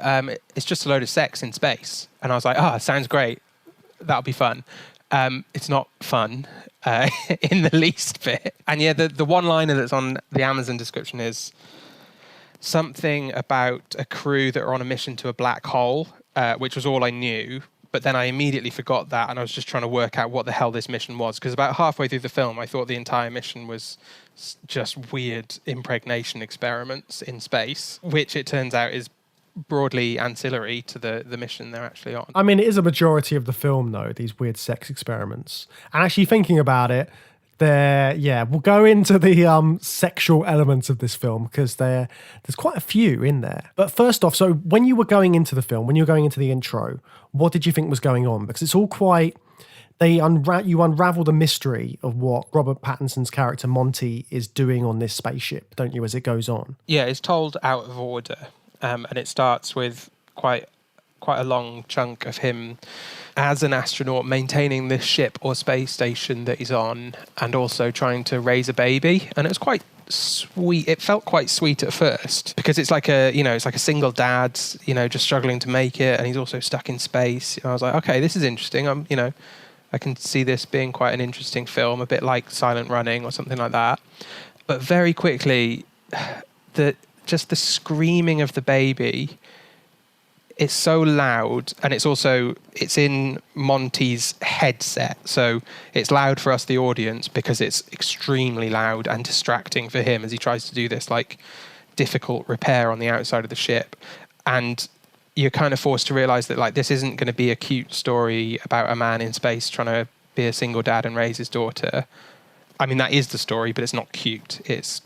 "It's just a load of sex in space," and I was like, "Oh, sounds great. That'll be fun." It's not fun in the least bit. And yeah, the one-liner that's on the Amazon description is something about a crew that are on a mission to a black hole, which was all I knew. But then I immediately forgot that, and I was just trying to work out what the hell this mission was. Because about halfway through the film, I thought the entire mission was just weird impregnation experiments in space, which it turns out is broadly ancillary to the mission they're actually on. I mean, it is a majority of the film, though, these weird sex experiments. And actually thinking about it, we'll go into the sexual elements of this film because there's quite a few in there. But first off, so when you were going into the film, when you were going into the intro, what did you think was going on? Because it's all quite... You unravel the mystery of what Robert Pattinson's character Monty is doing on this spaceship, don't you, as it goes on? Yeah, it's told out of order. And it starts with quite a long chunk of him as an astronaut maintaining this ship or space station that he's on, and also trying to raise a baby. And it was quite sweet. It felt quite sweet at first because it's like a single dad, just struggling to make it, and he's also stuck in space. And I was like, okay, this is interesting. I can see this being quite an interesting film, a bit like Silent Running or something like that. But very quickly, the screaming of the baby, it's so loud, and it's in Monty's headset, so it's loud for us, the audience, because it's extremely loud and distracting for him as he tries to do this like difficult repair on the outside of the ship. And you're kind of forced to realize that like this isn't going to be a cute story about a man in space trying to be a single dad and raise his daughter. I mean, that is the story, but it's not cute. It's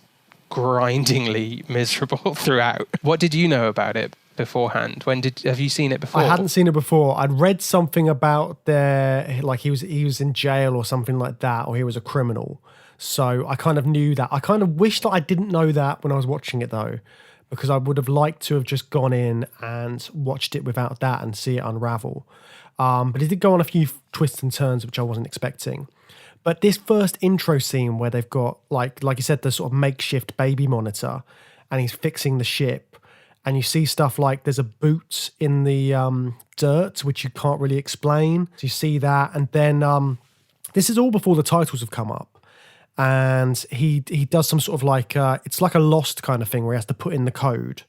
grindingly miserable throughout. What did you know about it beforehand? Have you seen it before? I hadn't seen it before. I'd read something about he was in jail or something like that, or he was a criminal. So I kind of knew that. I kind of wish that I didn't know that when I was watching it though, because I would have liked to have just gone in and watched it without that and see it unravel. But it did go on a few twists and turns which I wasn't expecting. But this first intro scene where they've got, like you said, the sort of makeshift baby monitor, and he's fixing the ship, and you see stuff like there's a boot in the dirt, which you can't really explain. So you see that, and then this is all before the titles have come up. And he does some sort of like, it's like a Lost kind of thing where he has to put in the code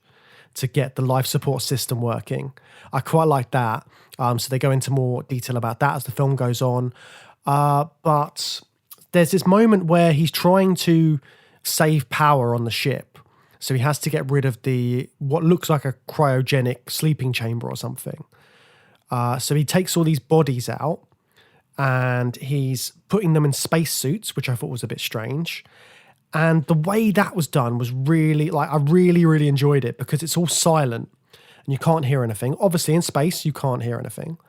to get the life support system working. I quite like that. So they go into more detail about that as the film goes on. But there's this moment where he's trying to save power on the ship. So he has to get rid of what looks like a cryogenic sleeping chamber or something. So he takes all these bodies out and he's putting them in spacesuits, which I thought was a bit strange. And the way that was done was really, I really, really enjoyed it because it's all silent and you can't hear anything. Obviously in space, you can't hear anything.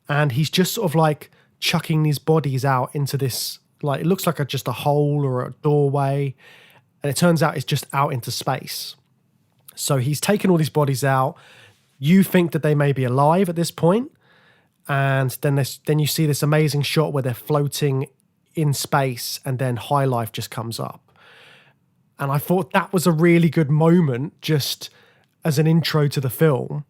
And he's just sort of like chucking these bodies out into this, like, it looks like just a hole or a doorway. And it turns out it's just out into space. So he's taken all these bodies out. You think that they may be alive at this point. And then you see this amazing shot where they're floating in space and then High Life just comes up. And I thought that was a really good moment just as an intro to the film.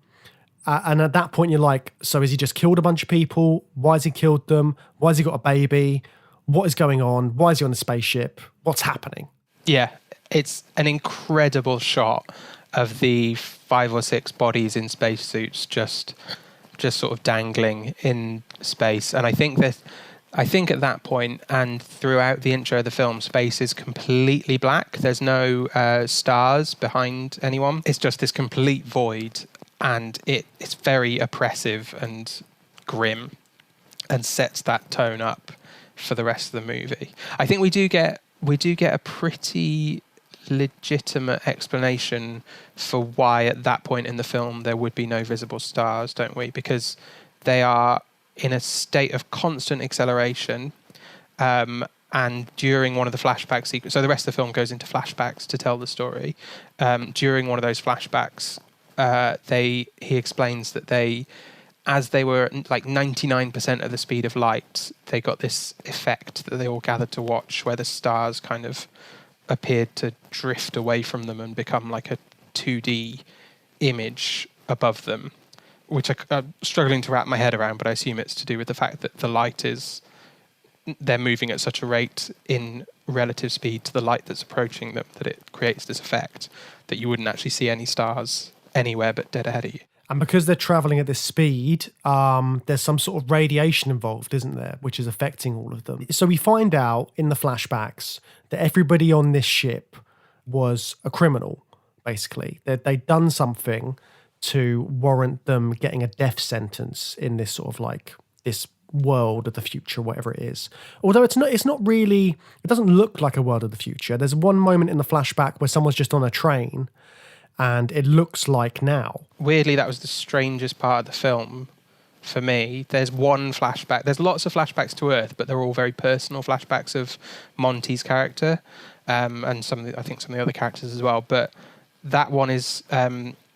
And at that point you're like, so has he just killed a bunch of people? Why has he killed them? Why has he got a baby? What is going on? Why is he on the spaceship? What's happening? Yeah, it's an incredible shot of the 5 or 6 bodies in spacesuits just sort of dangling in space. And I think that I think at that point and throughout the intro of the film, space is completely black. There's no stars behind anyone. It's just this complete void, and it's very oppressive and grim, and sets that tone up for the rest of the movie. I think we do get a pretty legitimate explanation for why at that point in the film there would be no visible stars, don't we? Because they are in a state of constant acceleration, and during one of the flashback sequences, so the rest of the film goes into flashbacks to tell the story. During one of those flashbacks, he explains that as they were like 99% of the speed of light, they got this effect that they all gathered to watch, where the stars kind of appeared to drift away from them and become like a 2D image above them, which I'm struggling to wrap my head around, but I assume it's to do with the fact that the light they're moving at such a rate in relative speed to the light that's approaching them that it creates this effect that you wouldn't actually see any stars anywhere but dead ahead of you. And because they're traveling at this speed, there's some sort of radiation involved, isn't there, which is affecting all of them. So we find out in the flashbacks that everybody on this ship was a criminal, basically. They'd done something to warrant them getting a death sentence in this sort of like this world of the future, whatever it is. Although it doesn't look like a world of the future. There's one moment in the flashback where someone's just on a train and it looks like now. Weirdly, that was the strangest part of the film for me. There's one flashback. There's lots of flashbacks to Earth, but they're all very personal flashbacks of Monty's character, and I think some of the other characters as well. But that one is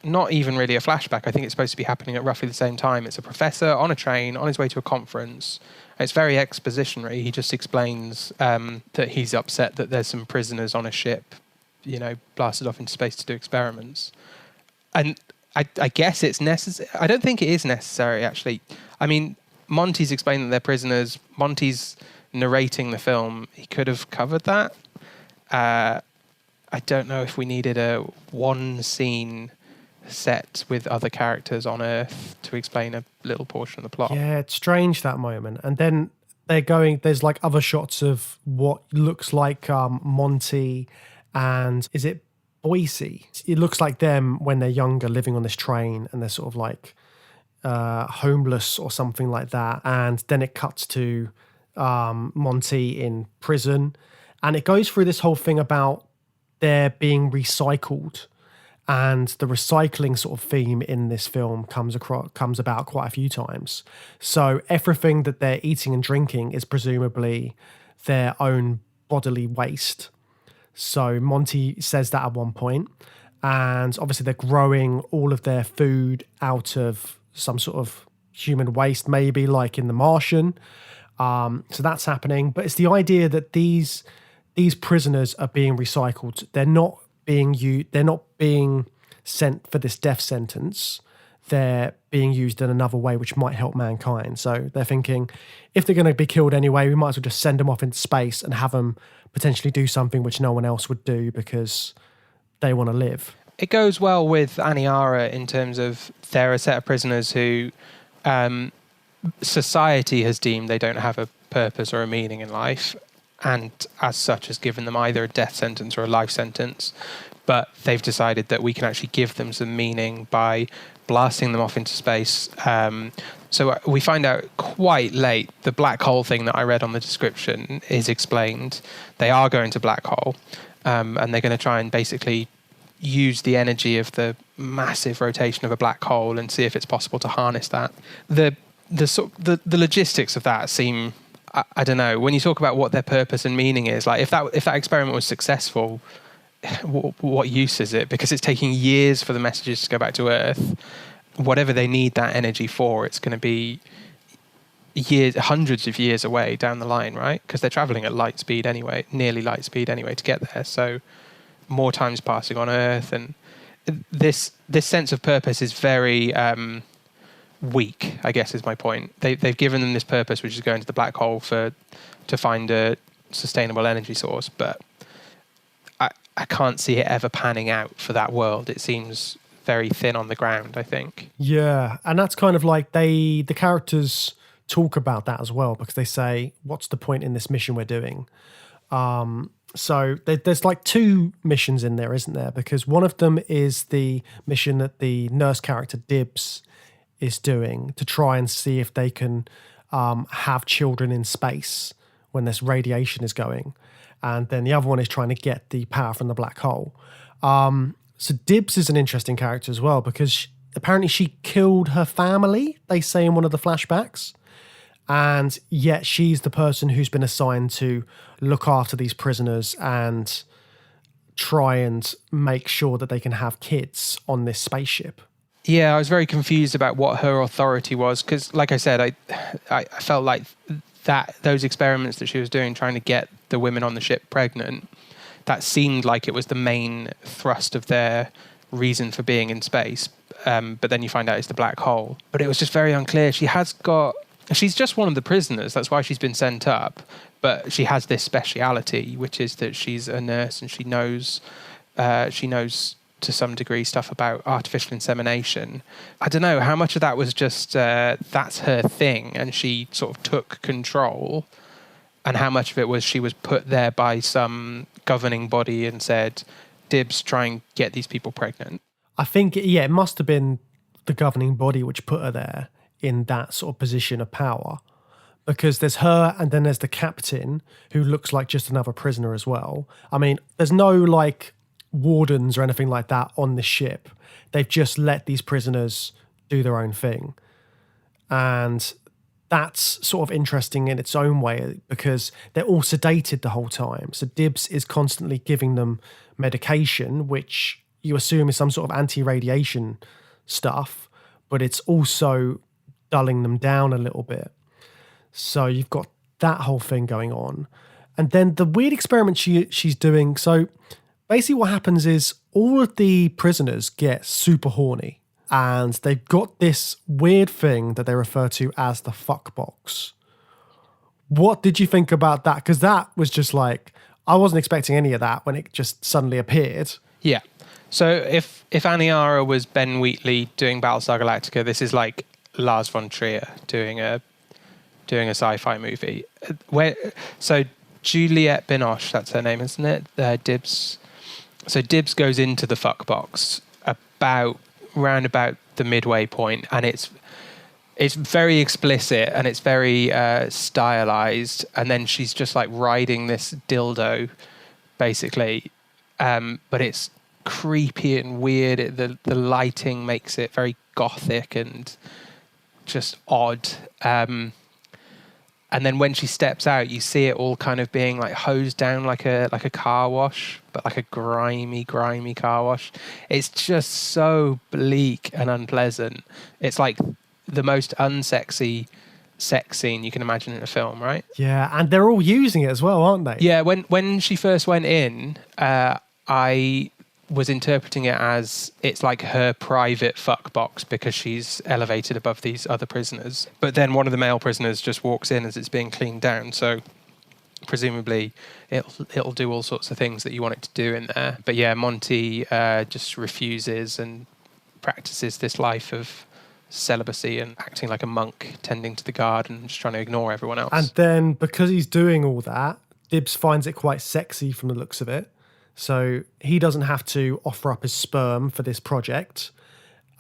not even really a flashback. I think it's supposed to be happening at roughly the same time. It's a professor on a train on his way to a conference. It's very expositionary. He just explains that he's upset that there's some prisoners on a ship, blasted off into space to do experiments. And I guess it's necessary. I don't think it is necessary, actually. I mean, Monty's explaining that they're prisoners. Monty's narrating the film. He could have covered that. I don't know if we needed a one scene set with other characters on Earth to explain a little portion of the plot. Yeah, it's strange, that moment. And then there's like other shots of what looks like Monty and is it Boise? It looks like them when they're younger living on this train, and they're sort of like homeless or something like that. And then it cuts to Monty in prison, and it goes through this whole thing about they're being recycled. And the recycling sort of theme in this film comes about quite a few times. So everything that they're eating and drinking is presumably their own bodily waste. So Monty says that at one point. And obviously they're growing all of their food out of some sort of human waste, maybe like in The Martian. So that's happening. But it's the idea that these prisoners are being recycled. They're not being sent for this death sentence. They're being used in another way which might help mankind. So they're thinking, if they're going to be killed anyway, we might as well just send them off into space and have them potentially do something which no one else would do because they want to live. It goes well with Aniara in terms of they're a set of prisoners who society has deemed they don't have a purpose or a meaning in life, and as such has given them either a death sentence or a life sentence. But they've decided that we can actually give them some meaning by blasting them off into space. So we find out quite late, the black hole thing that I read on the description is explained. They are going to black hole, and they're going to try and basically use the energy of the massive rotation of a black hole and see if it's possible to harness that. The logistics of that seem, I don't know, when you talk about what their purpose and meaning is, like if that experiment was successful, what use is it? Because it's taking years for the messages to go back to Earth. Whatever they need that energy for, it's going to be years, hundreds of years away down the line, right? Because they're traveling at light speed anyway, nearly light speed anyway to get there. So more time's passing on Earth, and this sense of purpose is very weak, I guess is my point. They've given them this purpose, which is going to the black hole to find a sustainable energy source, but I can't see it ever panning out for that world. It seems very thin on the ground, I think. Yeah, and that's kind of like the characters talk about that as well, because they say, what's the point in this mission we're doing? So there's like two missions in there, isn't there? Because one of them is the mission that the nurse character Dibs is doing to try and see if they can have children in space when this radiation is going. And then the other one is trying to get the power from the black hole. So Dibs is an interesting character as well, because apparently she killed her family, they say in one of the flashbacks. And yet she's the person who's been assigned to look after these prisoners and try and make sure that they can have kids on this spaceship. Yeah, I was very confused about what her authority was, because, like I said, I felt like that those experiments that she was doing, trying to get the women on the ship pregnant, that seemed like it was the main thrust of their reason for being in space. But then you find out it's the black hole. But it was just very unclear. She's just one of the prisoners. That's why she's been sent up. But she has this speciality, which is that she's a nurse and she knows to some degree stuff about artificial insemination. I don't know how much of that was just that's her thing and she sort of took control, and how much of it was she was put there by some governing body and said, Dibs, try and get these people pregnant. I think, yeah, it must have been the governing body which put her there in that sort of position of power, because there's her and then there's the captain who looks like just another prisoner as well. I mean, there's no like wardens or anything like that on the ship. They've just let these prisoners do their own thing. And that's sort of interesting in its own way, because they're all sedated the whole time. So Dibs is constantly giving them medication, which you assume is some sort of anti-radiation stuff, but it's also dulling them down a little bit. So you've got that whole thing going on. And then the weird experiment she's doing. So basically what happens is all of the prisoners get super horny, and they've got this weird thing that they refer to as the fuck box. What did you think about that? Because that was just like, I wasn't expecting any of that when it just suddenly appeared. Yeah. So if Aniara was Ben Wheatley doing Battlestar Galactica, this is like Lars von Trier doing a sci-fi movie. So Juliette Binoche, that's her name, isn't it? Dibs. So Dibs goes into the fuck box round about the midway point, and it's very explicit and it's very stylized. And then she's just like riding this dildo, basically, but it's creepy and weird. The lighting makes it very gothic and just odd. And then when she steps out, you see it all kind of being like hosed down like a car wash, but like a grimy car wash. It's just so bleak and unpleasant. It's like the most unsexy sex scene you can imagine in a film, right? Yeah, and they're all using it as well, aren't they? Yeah, when she first went in, I was interpreting it as it's like her private fuck box because she's elevated above these other prisoners. But then one of the male prisoners just walks in as it's being cleaned down. So presumably it'll do all sorts of things that you want it to do in there. But yeah, Monty just refuses and practices this life of celibacy and acting like a monk, tending to the garden and just trying to ignore everyone else. And then because he's doing all that, Dibs finds it quite sexy from the looks of it. So he doesn't have to offer up his sperm for this project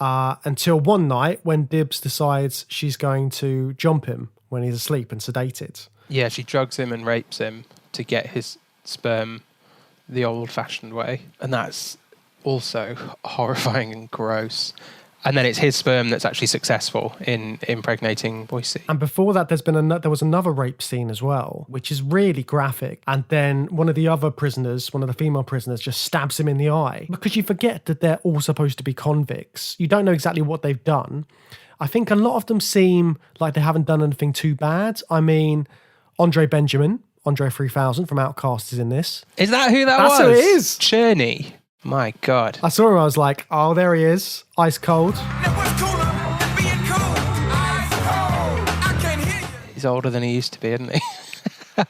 until one night when Dibs decides she's going to jump him when he's asleep and sedated. Yeah, she drugs him and rapes him to get his sperm the old-fashioned way. And that's also horrifying and gross. And then it's his sperm that's actually successful in impregnating Boise. And before that, there was another rape scene as well, which is really graphic. And then one of the other prisoners, one of the female prisoners, just stabs him in the eye. Because you forget that they're all supposed to be convicts. You don't know exactly what they've done. I think a lot of them seem like they haven't done anything too bad. I mean, Andre 3000 from Outcast is in this. Is that who that was? That's who it is. Cherney. My God. I saw him, I was like, oh, there he is. Ice cold. He's older than he used to be, isn't he?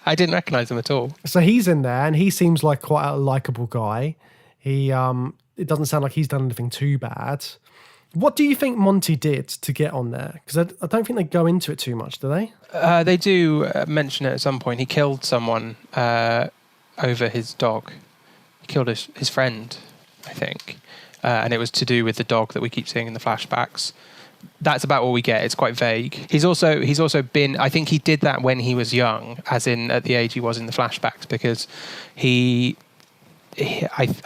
I didn't recognise him at all. So he's in there and he seems like quite a likeable guy. It doesn't sound like he's done anything too bad. What do you think Monty did to get on there? Because I don't think they go into it too much, do they? They do mention it at some point. He killed someone over his dog. He killed his friend, I think. And it was to do with the dog that we keep seeing in the flashbacks. That's about all we get. It's quite vague. He's also been, I think he did that when he was young, as in at the age he was in the flashbacks, because I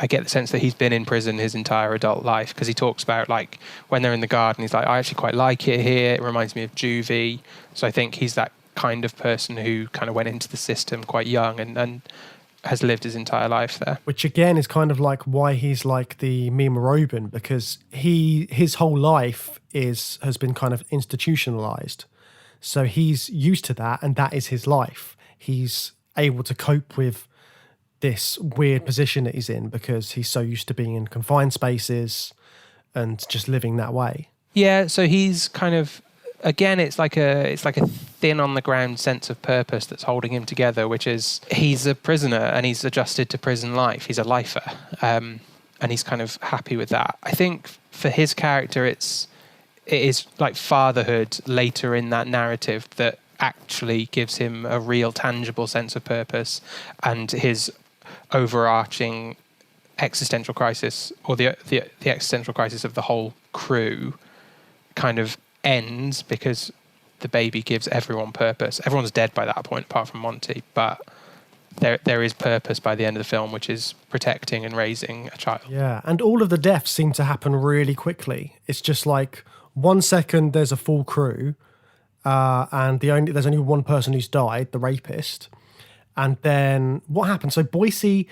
get the sense that he's been in prison his entire adult life, because he talks about, like, when they're in the garden, he's like, I actually quite like it here. It reminds me of juvie. So I think he's that kind of person who kind of went into the system quite young and has lived his entire life there. Which again is kind of like why he's like the Mima Robin, because his whole life has been kind of institutionalized. So he's used to that, and that is his life. He's able to cope with this weird position that he's in because he's so used to being in confined spaces and just living that way. Yeah, so he's kind of, again, it's like a thin on the ground sense of purpose that's holding him together, which is he's a prisoner and he's adjusted to prison life. He's a lifer, and he's kind of happy with that. I think for his character, it is like fatherhood later in that narrative that actually gives him a real tangible sense of purpose, and his overarching existential crisis, or the existential crisis of the whole crew, kind of ends because the baby gives everyone purpose. Everyone's dead by that point apart from Monty, but there is purpose by the end of the film, which is protecting and raising a child. Yeah, and all of the deaths seem to happen really quickly. It's just like 1 second there's a full crew, and there's only one person who's died, the rapist. And then what happens? So Boise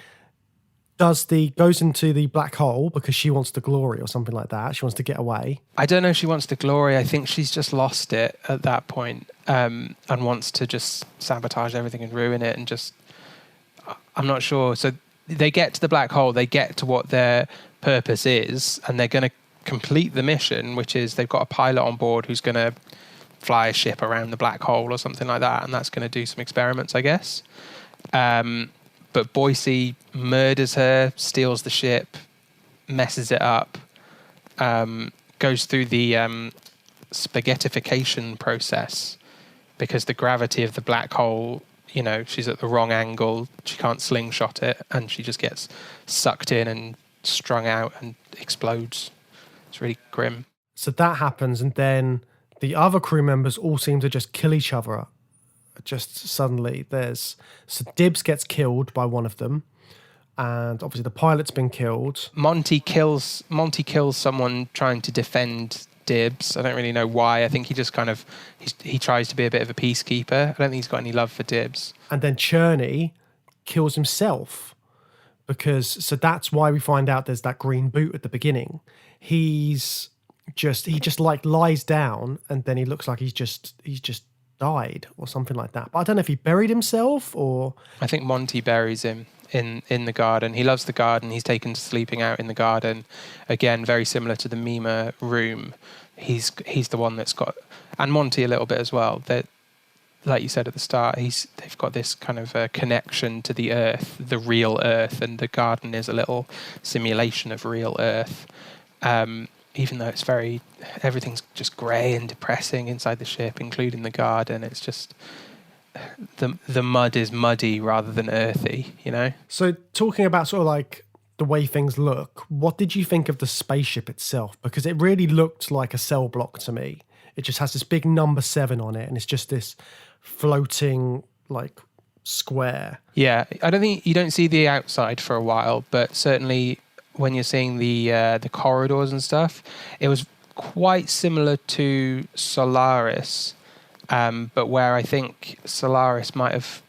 goes into the black hole because she wants the glory or something like that. She wants to get away. I don't know if she wants the glory. I think she's just lost it at that point, and wants to just sabotage everything and ruin it, and just, I'm not sure. So they get to the black hole, they get to what their purpose is, and they're going to complete the mission, which is they've got a pilot on board who's going to fly a ship around the black hole or something like that, and that's going to do some experiments, I guess. But Boise murders her, steals the ship, messes it up, goes through the spaghettification process because the gravity of the black hole, she's at the wrong angle, she can't slingshot it, and she just gets sucked in and strung out and explodes. It's really grim. So that happens, and then the other crew members all seem to just kill each other. Just suddenly so Dibbs gets killed by one of them, and obviously the pilot's been killed. Monty kills someone trying to defend Dibbs. I don't really know why. I think he just kind of he tries to be a bit of a peacekeeper. I don't think he's got any love for Dibbs. And then Cherney kills himself so that's why we find out there's that green boot at the beginning. He just like lies down, and then he looks like he's just died or something like that. But I don't know if he buried himself or... I think Monty buries him in the garden. He loves the garden. He's taken to sleeping out in the garden. Again, very similar to the Mima room. He's the one that's got... And Monty a little bit as well. That, like you said at the start, they've got this kind of connection to the earth, the real earth, and the garden is a little simulation of real earth. Even though everything's just grey and depressing inside the ship, including the garden. It's just, the mud is muddy rather than earthy, So talking about sort of like the way things look, what did you think of the spaceship itself? Because it really looked like a cell block to me. It just has this big number 7 on it, and it's just this floating like square. Yeah, I don't think you don't see the outside for a while, but certainly when you're seeing the corridors and stuff, it was quite similar to Solaris, but where I think Solaris might have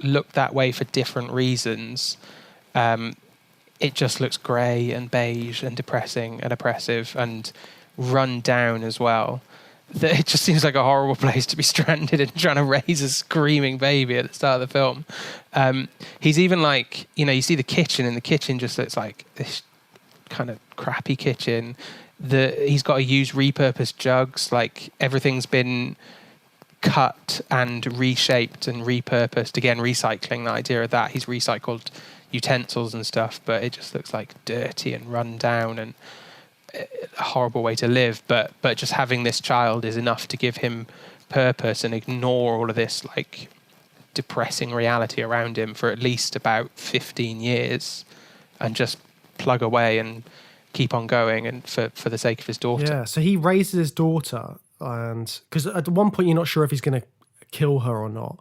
looked that way for different reasons. It just looks grey and beige and depressing and oppressive and run down as well. It just seems like a horrible place to be stranded and trying to raise a screaming baby at the start of the film. He's even like, you see the kitchen, and the kitchen just looks like this kind of crappy kitchen. He's got to use repurposed jugs, like everything's been cut and reshaped and repurposed. Again, recycling, the idea of that. He's recycled utensils and stuff, but it just looks like dirty and run down, and a horrible way to live, but just having this child is enough to give him purpose and ignore all of this like depressing reality around him for at least about 15 years and just plug away and keep on going, and for the sake of his daughter. Yeah, so he raises his daughter, and because at one point you're not sure if he's going to kill her or not,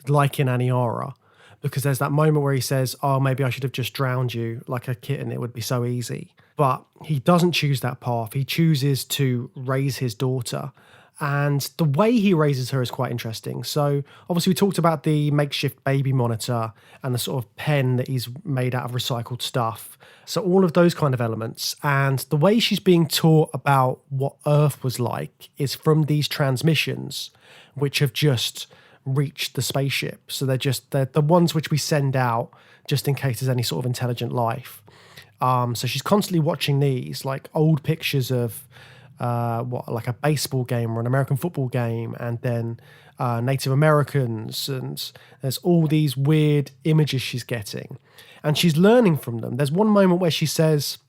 like in Aniara, because there's that moment where he says, oh, maybe I should have just drowned you like a kitten, it would be so easy. But he doesn't choose that path. He chooses to raise his daughter. And the way he raises her is quite interesting. So obviously we talked about the makeshift baby monitor and the sort of pen that he's made out of recycled stuff. So all of those kind of elements. And the way she's being taught about what Earth was like is from these transmissions, which have just reached the spaceship. So they're the ones which we send out just in case there's any sort of intelligent life. So she's constantly watching these, like old pictures of like a baseball game or an American football game, and then Native Americans, and there's all these weird images she's getting, and she's learning from them. There's one moment where she says,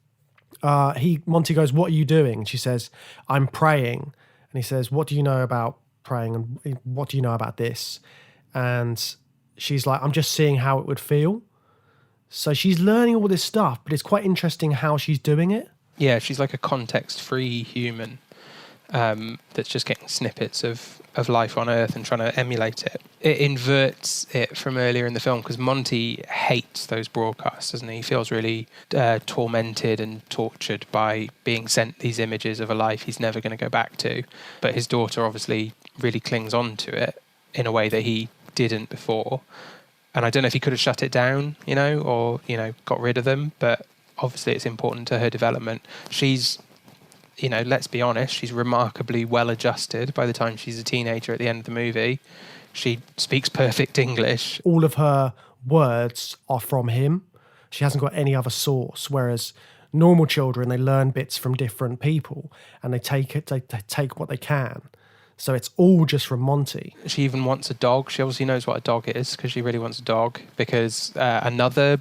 Monty goes, "What are you doing?" And she says, "I'm praying." And he says, "What do you know about praying, and what do you know about this?" And she's like, "I'm just seeing how it would feel." So she's learning all this stuff, but it's quite interesting how she's doing it. Yeah, she's like a context-free human that's just getting snippets of life on Earth and trying to emulate it. It inverts it from earlier in the film because Monty hates those broadcasts, doesn't he? He feels really tormented and tortured by being sent these images of a life he's never going to go back to. But his daughter obviously really clings on to it in a way that he didn't before. And I don't know if he could have shut it down, or, got rid of them, but obviously it's important to her development. She's, let's be honest, she's remarkably well adjusted by the time she's a teenager at the end of the movie. She speaks perfect English. All of her words are from him. She hasn't got any other source, whereas normal children, they learn bits from different people and they take what they can. So it's all just from Monty. She even wants a dog. She obviously knows what a dog is because she really wants a dog, because another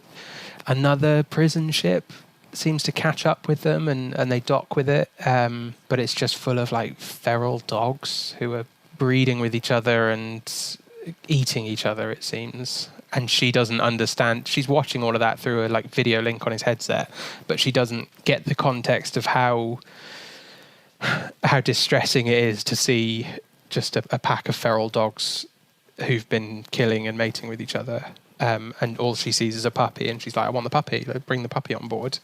prison ship seems to catch up with them and they dock with it. But it's just full of like feral dogs who are breeding with each other and eating each other, it seems. And she doesn't understand. She's watching all of that through a like video link on his headset, but she doesn't get the context of how distressing it is to see just a pack of feral dogs who've been killing and mating with each other. And all she sees is a puppy, and she's like, "I want the puppy. Bring the puppy on board."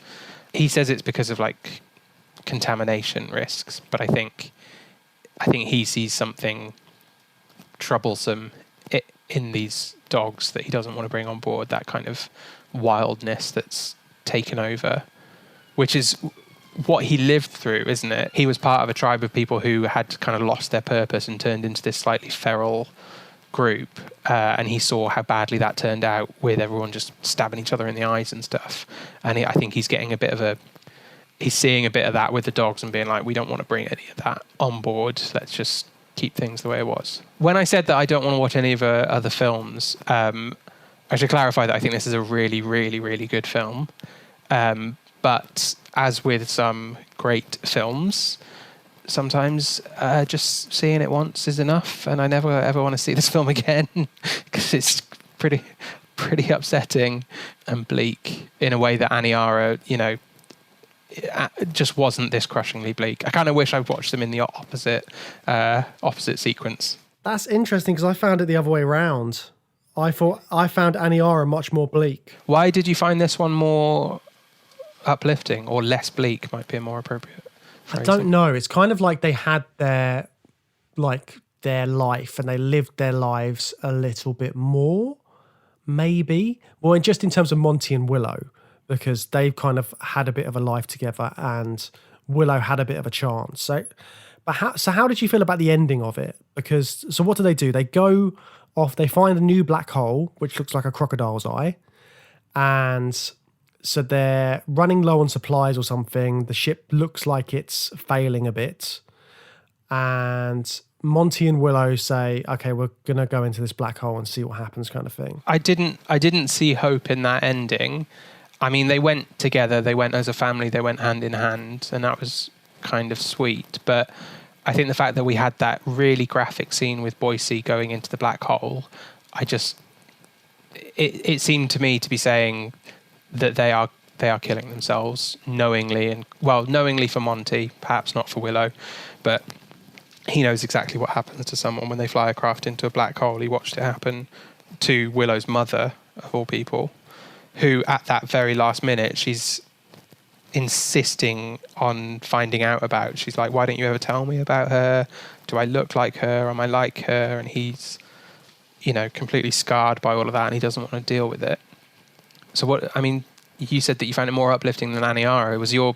He says it's because of like contamination risks, but I think he sees something troublesome in these dogs that he doesn't want to bring on board. That kind of wildness that's taken over, which is what he lived through, isn't it? He was part of a tribe of people who had kind of lost their purpose and turned into this slightly feral group, and he saw how badly that turned out with everyone just stabbing each other in the eyes and stuff. And I think he's getting he's seeing a bit of that with the dogs and being like, we don't want to bring any of that on board. Let's just keep things the way it was. When I said that I don't want to watch any of her other films, I should clarify that I think this is a really, really, really good film. But as with some great films, sometimes just seeing it once is enough, and I never ever want to see this film again because it's pretty upsetting and bleak in a way that Aniara, just wasn't this crushingly bleak. I kind of wish I'd watched them in the opposite sequence. That's interesting because I found it the other way around. I found Aniara much more bleak. Why did you find this one more uplifting, or less bleak might be a more appropriate phrasing? I don't know. It's kind of like they had their life and they lived their lives a little bit more, maybe. Well, just in terms of Monty and Willow, because they've kind of had a bit of a life together and Willow had a bit of a chance. So how did you feel about the ending of it? So what do? They go off, they find a new black hole, which looks like a crocodile's eye, and so they're running low on supplies or something. The ship looks like it's failing a bit. And Monty and Willow say, okay, we're going to go into this black hole and see what happens, kind of thing. I didn't see hope in that ending. I mean, they went together, they went as a family, they went hand in hand, and that was kind of sweet. But I think the fact that we had that really graphic scene with Boise going into the black hole, it seemed to me to be saying that they are killing themselves knowingly, and knowingly for Monty, perhaps not for Willow, but he knows exactly what happens to someone when they fly a craft into a black hole. He watched it happen to Willow's mother, of all people, who at that very last minute, she's insisting on finding out about. She's like, why don't you ever tell me about her? Do I look like her? Am I like her? And he's, completely scarred by all of that, and he doesn't want to deal with it. So you said that you found it more uplifting than Aniara.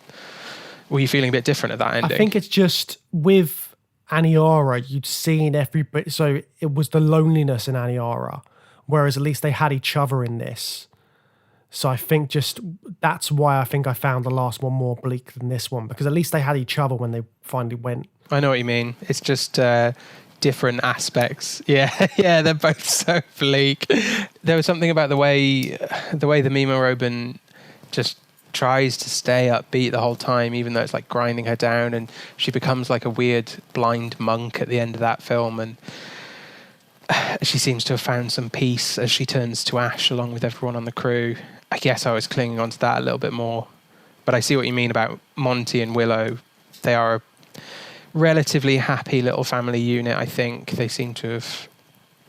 Were you feeling a bit different at that ending? I think it's just with Aniara, you'd seen every bit, so it was the loneliness in Aniara, whereas at least they had each other in this. So I think just that's why I think I found the last one more bleak than this one, because at least they had each other when they finally went. I know what you mean. It's just different aspects. Yeah, they're both so bleak. There was something about the way the Mima Robin just tries to stay upbeat the whole time, even though it's like grinding her down, and she becomes like a weird blind monk at the end of that film, and she seems to have found some peace as she turns to ash along with everyone on the crew. I guess I was clinging onto that a little bit more, but I see what you mean about Monty and Willow. They are a relatively happy little family unit. I think they seem to have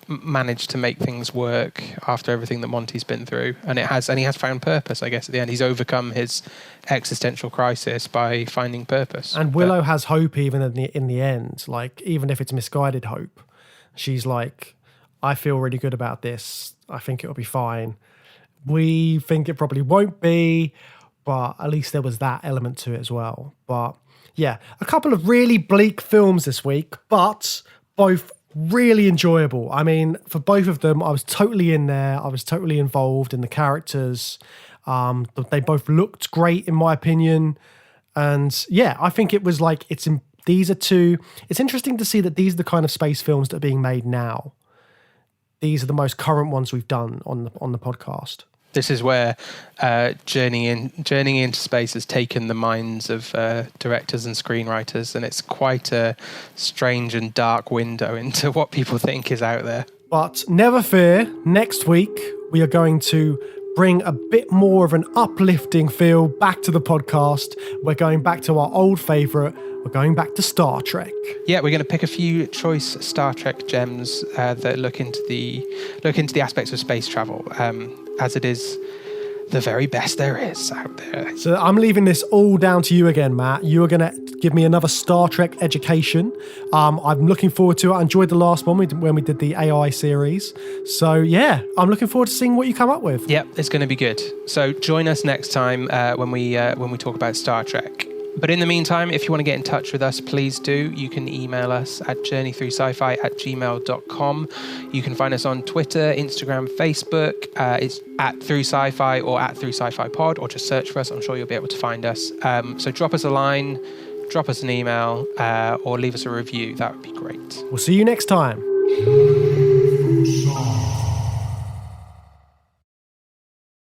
managed to make things work after everything that Monty's been through, and he has found purpose, I guess. At the end, he's overcome his existential crisis by finding purpose. And Willow has hope even in the end, like even if it's misguided hope. She's like, I feel really good about this. I think it'll be fine. We think it probably won't be, but at least there was that element to it as well. But yeah, a couple of really bleak films this week, but both really enjoyable. I mean, for both of them, I was totally in there. I was totally involved in the characters. They both looked great, in my opinion. And yeah, I think it was like, it's interesting to see that these are the kind of space films that are being made now. These are the most current ones we've done on the podcast. This is where Journeying into Space has taken the minds of directors and screenwriters, and it's quite a strange and dark window into what people think is out there. But never fear, next week we are going to bring a bit more of an uplifting feel back to the podcast. We're going back to our old favourite. We're going back to Star Trek. Yeah, we're going to pick a few choice Star Trek gems that look into the aspects of space travel, as it is the very best there is out there. So I'm leaving this all down to you again, Matt. You are going to give me another Star Trek education. I'm looking forward to it. I enjoyed the last one when we did the AI series. So yeah, I'm looking forward to seeing what you come up with. Yep, it's going to be good. So join us next time when we talk about Star Trek. But in the meantime, if you want to get in touch with us, please do. You can email us at journeythroughsci-fi@gmail.com. You can find us on Twitter, Instagram, Facebook. It's @throughsci-fi or @throughsci-fi-pod, or just search for us. I'm sure you'll be able to find us. So drop us a line, drop us an email, or leave us a review. That would be great. We'll see you next time.